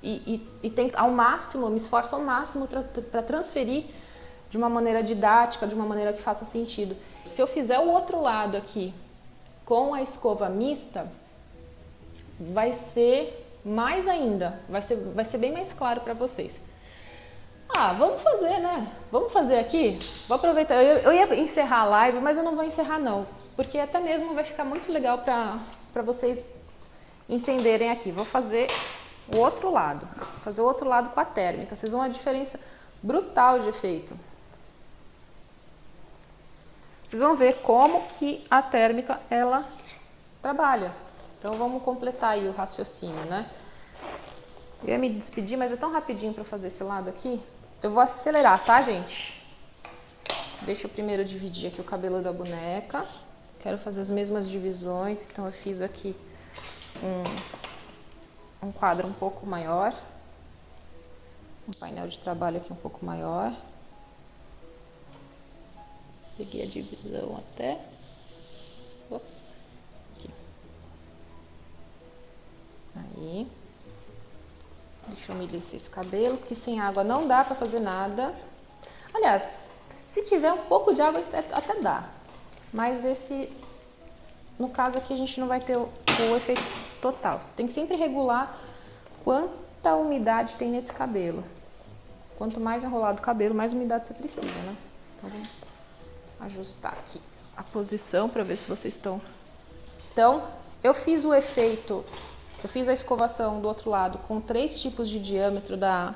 e tento ao máximo, me esforço ao máximo para transferir de uma maneira didática, de uma maneira que faça sentido. Se eu fizer o outro lado aqui com a escova mista, vai ser mais ainda, vai ser bem mais claro para vocês. Vamos fazer, né? Vamos fazer aqui? Vou aproveitar. Eu ia encerrar a live, mas eu não vou encerrar não, porque até mesmo vai ficar muito legal para vocês entenderem aqui. Vou fazer o outro lado, com a térmica. Vocês vão ver a diferença brutal de efeito. Vocês vão ver como que a térmica ela trabalha. Então vamos completar aí o raciocínio, né? Eu ia me despedir, mas é tão rapidinho para fazer esse lado aqui. Eu vou acelerar, tá, gente? Deixa eu primeiro dividir aqui o cabelo da boneca. Quero fazer as mesmas divisões, então eu fiz aqui um quadro um pouco maior. Um painel de trabalho aqui um pouco maior. Peguei a divisão até. Ops. Aqui. Aí. Deixa eu umedecer esse cabelo, porque sem água não dá pra fazer nada. Aliás, se tiver um pouco de água até dá. Mas no caso aqui a gente não vai ter o efeito total. Você tem que sempre regular quanta umidade tem nesse cabelo. Quanto mais enrolado o cabelo, mais umidade você precisa, né? Então vamos ajustar aqui a posição para ver se vocês estão. Então, eu fiz a escovação do outro lado com 3 tipos de diâmetro da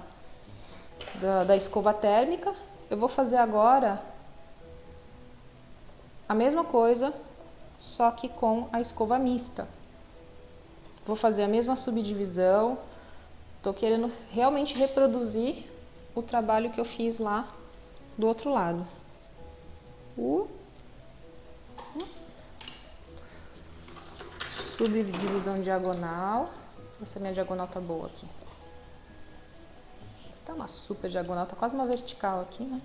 escova térmica. Eu vou fazer agora a mesma coisa, só que com a escova mista. Vou fazer a mesma subdivisão. Tô querendo realmente reproduzir o trabalho que eu fiz lá do outro lado. Subdivisão diagonal. Essa minha diagonal tá boa aqui. Tá uma super diagonal, tá quase uma vertical aqui, né?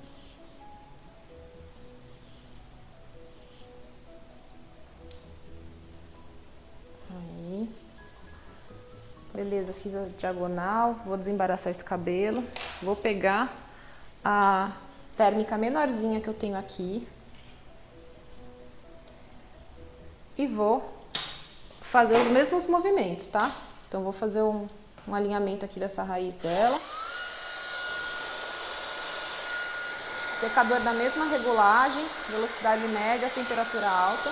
Aí. Beleza, fiz a diagonal, vou desembaraçar esse cabelo. Vou pegar a térmica menorzinha que eu tenho aqui. E vou fazer os mesmos movimentos, tá? Então, vou fazer um alinhamento aqui dessa raiz dela. Secador da mesma regulagem, velocidade média, temperatura alta.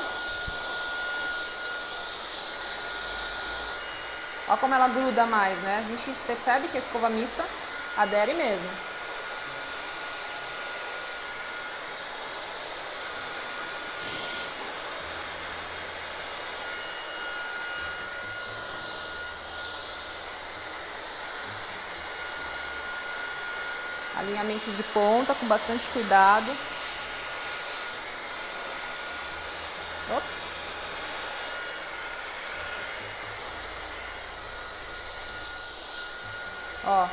Olha como ela gruda mais, né? A gente percebe que a escova mista adere mesmo. Alinhamento de ponta com bastante cuidado. Opa. Ó,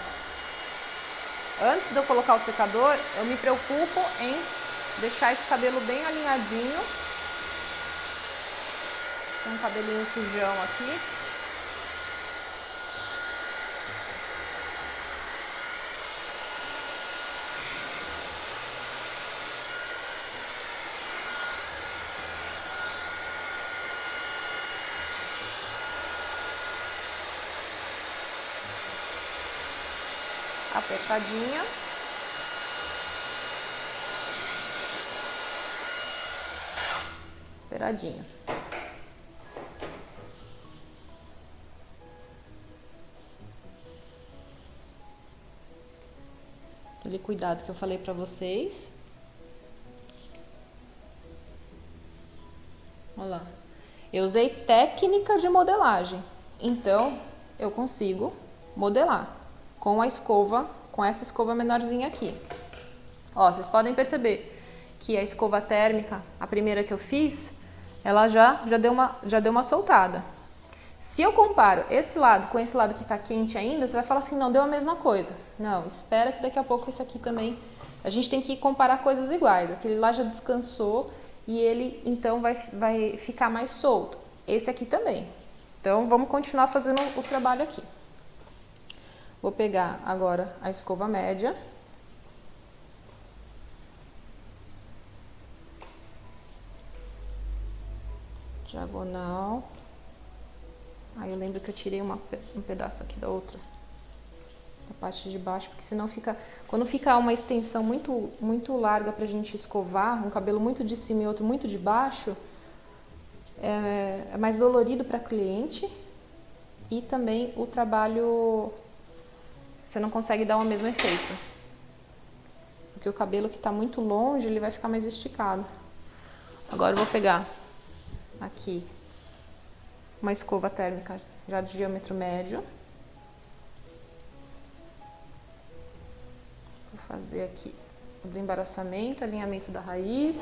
antes de eu colocar o secador, eu me preocupo em deixar esse cabelo bem alinhadinho. Tem um cabelinho sujão aqui. Apertadinha. Esperadinha. Aquele cuidado que eu falei pra vocês. Olha lá. Eu usei técnica de modelagem, então eu consigo modelar com a escova, com essa escova menorzinha aqui. Ó, vocês podem perceber que a escova térmica, a primeira que eu fiz, ela já deu uma soltada. Se eu comparo esse lado com esse lado que tá quente ainda, você vai falar assim, não, deu a mesma coisa. Não, espera que daqui a pouco esse aqui também... A gente tem que comparar coisas iguais. Aquele lá já descansou e ele, então, vai ficar mais solto. Esse aqui também. Então, vamos continuar fazendo o trabalho aqui. Vou pegar agora a escova média. Diagonal. Aí eu lembro que eu tirei um pedaço aqui da outra, da parte de baixo, porque senão fica... Quando fica uma extensão muito larga pra gente escovar, um cabelo muito de cima e outro muito de baixo, é mais dolorido pra cliente e também o trabalho... Você não consegue dar o mesmo efeito. Porque o cabelo que tá muito longe, ele vai ficar mais esticado. Agora eu vou pegar aqui uma escova térmica já de diâmetro médio. Vou fazer aqui o desembaraçamento, alinhamento da raiz.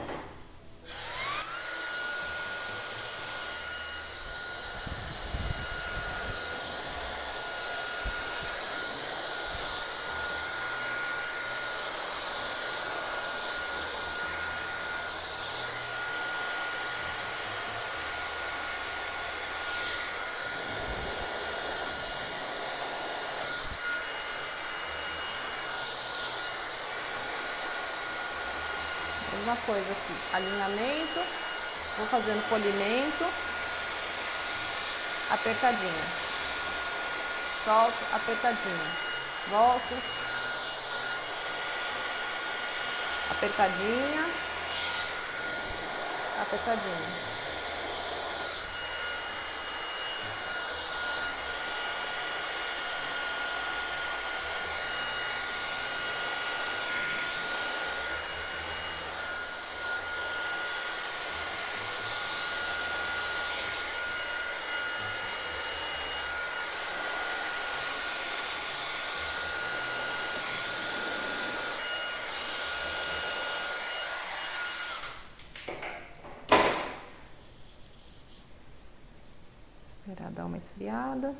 Mesma coisa aqui, alinhamento, vou fazendo polimento, apertadinha, solto, apertadinha, volto, apertadinha, apertadinha. Esperar dar uma esfriada.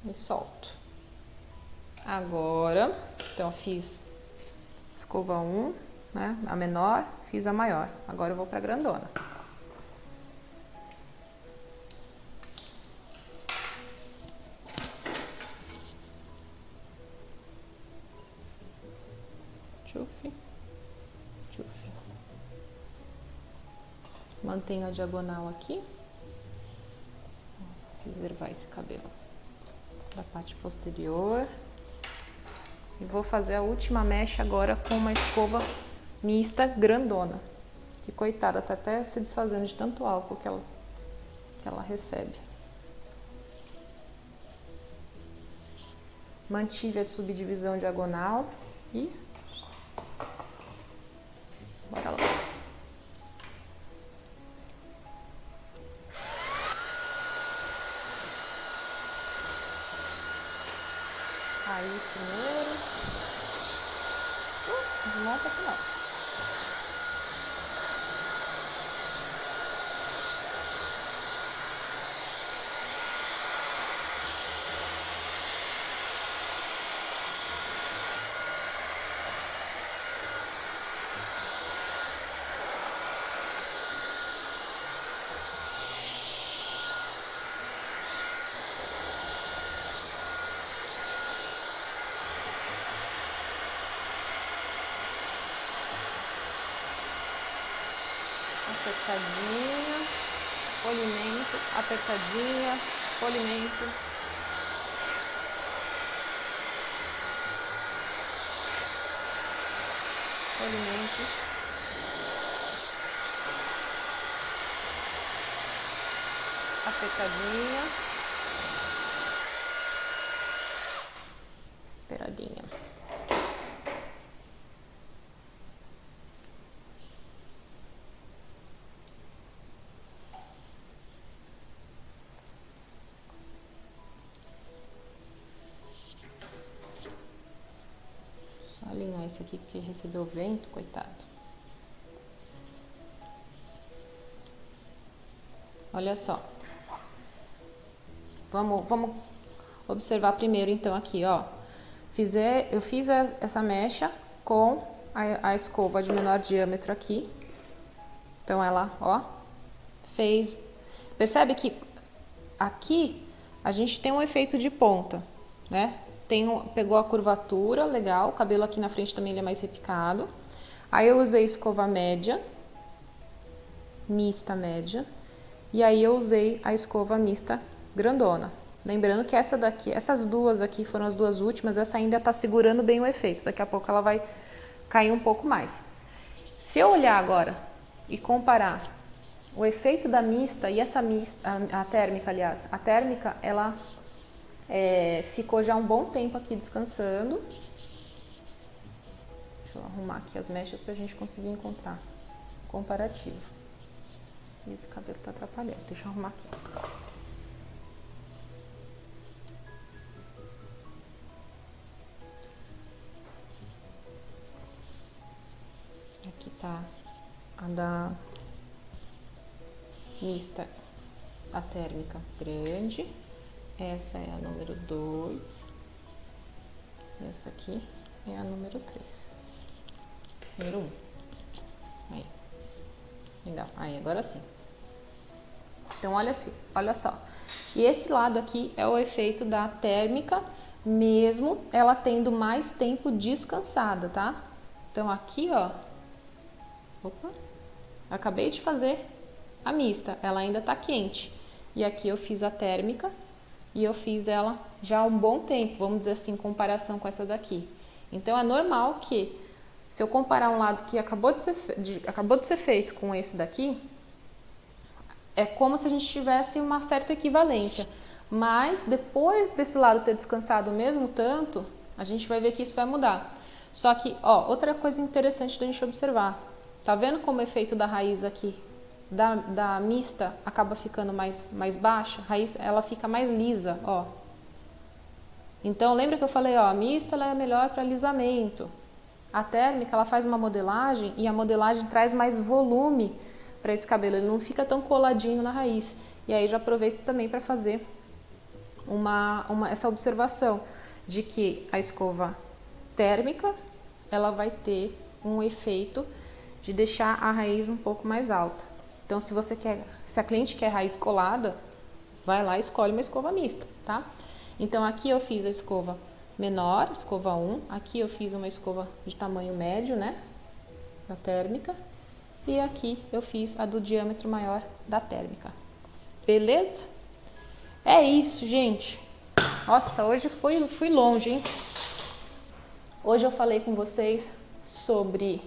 e solto. Agora, então eu fiz escova 1, né, a menor, fiz a maior. Agora eu vou para a grandona. Tchufi, tchufi. Mantenho a diagonal aqui. Reservar esse cabelo da parte posterior. E vou fazer a última mecha agora com uma escova mista grandona. Que coitada, tá até se desfazendo de tanto álcool que ela recebe. Mantive a subdivisão diagonal e bora lá. Aí primeiro. Desmonta aqui não. Apertadinha, polimento, apertadinha, polimento. Polimento. Apertadinha. Esperadinha. Alinhar esse aqui porque recebeu vento, coitado. Olha só. Vamos observar primeiro então aqui, ó. Eu fiz essa mecha com a escova de menor diâmetro aqui. Então ela, ó, fez... Percebe que aqui a gente tem um efeito de ponta, né? Pegou a curvatura, legal, o cabelo aqui na frente também ele é mais repicado. Aí eu usei escova média, mista média, e aí eu usei a escova mista grandona. Lembrando que essas duas aqui foram as duas últimas, essa ainda tá segurando bem o efeito, daqui a pouco ela vai cair um pouco mais. Se eu olhar agora e comparar o efeito da mista e essa mista, a térmica, aliás, a térmica, ela... ficou já um bom tempo aqui descansando. Deixa eu arrumar aqui as mechas pra gente conseguir encontrar comparativo. Esse cabelo tá atrapalhando, deixa eu arrumar aqui. Aqui tá a da mista, a térmica grande. Essa é a número 2. Essa aqui é a número 3. Número 1. Aí. Legal. Aí, agora sim. Então, olha só. E esse lado aqui é o efeito da térmica, mesmo ela tendo mais tempo descansada, tá? Então, aqui, ó. Opa. Acabei de fazer a mista. Ela ainda tá quente. E aqui eu fiz a térmica. E eu fiz ela já há um bom tempo, vamos dizer assim, em comparação com essa daqui. Então, é normal que, se eu comparar um lado que acabou de ser feito com esse daqui, é como se a gente tivesse uma certa equivalência. Mas, depois desse lado ter descansado o mesmo tanto, a gente vai ver que isso vai mudar. Só que, ó, outra coisa interessante da gente observar. Tá vendo como o efeito da raiz aqui da mista acaba ficando mais baixa, a raiz ela fica mais lisa, ó. Então lembra que eu falei, ó, a mista ela é melhor para alisamento. A térmica ela faz uma modelagem e a modelagem traz mais volume para esse cabelo, ele não fica tão coladinho na raiz. E aí já aproveito também para fazer essa observação de que a escova térmica ela vai ter um efeito de deixar a raiz um pouco mais alta. Então, se a cliente quer raiz colada, vai lá e escolhe uma escova mista, tá? Então, aqui eu fiz a escova menor, escova 1. Aqui eu fiz uma escova de tamanho médio, né? Da térmica. E aqui eu fiz a do diâmetro maior da térmica. Beleza? É isso, gente. Nossa, hoje fui longe, hein? Hoje eu falei com vocês sobre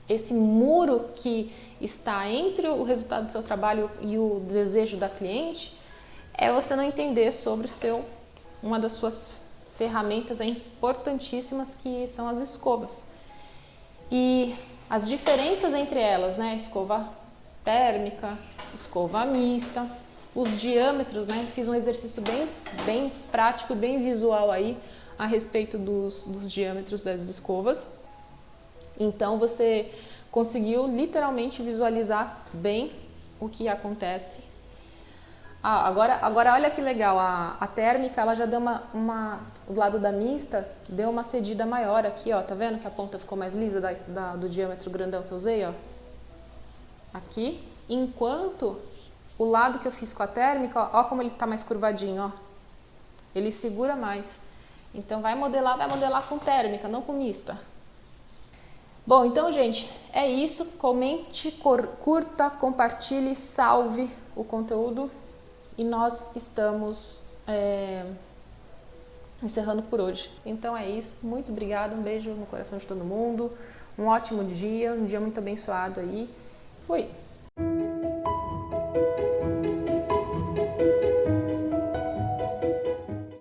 esse muro que está entre o resultado do seu trabalho e o desejo da cliente. É você não entender sobre uma das suas ferramentas importantíssimas, que são as escovas. E as diferenças entre elas, né? Escova térmica, escova mista, os diâmetros, né? Fiz um exercício bem prático, bem visual aí a respeito dos diâmetros das escovas. Então você conseguiu literalmente visualizar bem o que acontece. Agora olha que legal, a térmica ela já deu do lado da mista, deu uma cedida maior aqui, ó, tá vendo que a ponta ficou mais lisa do diâmetro grandão que eu usei, ó? Aqui, enquanto o lado que eu fiz com a térmica, ó como ele tá mais curvadinho, ó. Ele segura mais. Então vai modelar com térmica, não com mista. Bom, então, gente, é isso. Comente, curta, compartilhe, salve o conteúdo. E nós estamos encerrando por hoje. Então é isso. Muito obrigada. Um beijo no coração de todo mundo. Um ótimo dia. Um dia muito abençoado aí. Fui!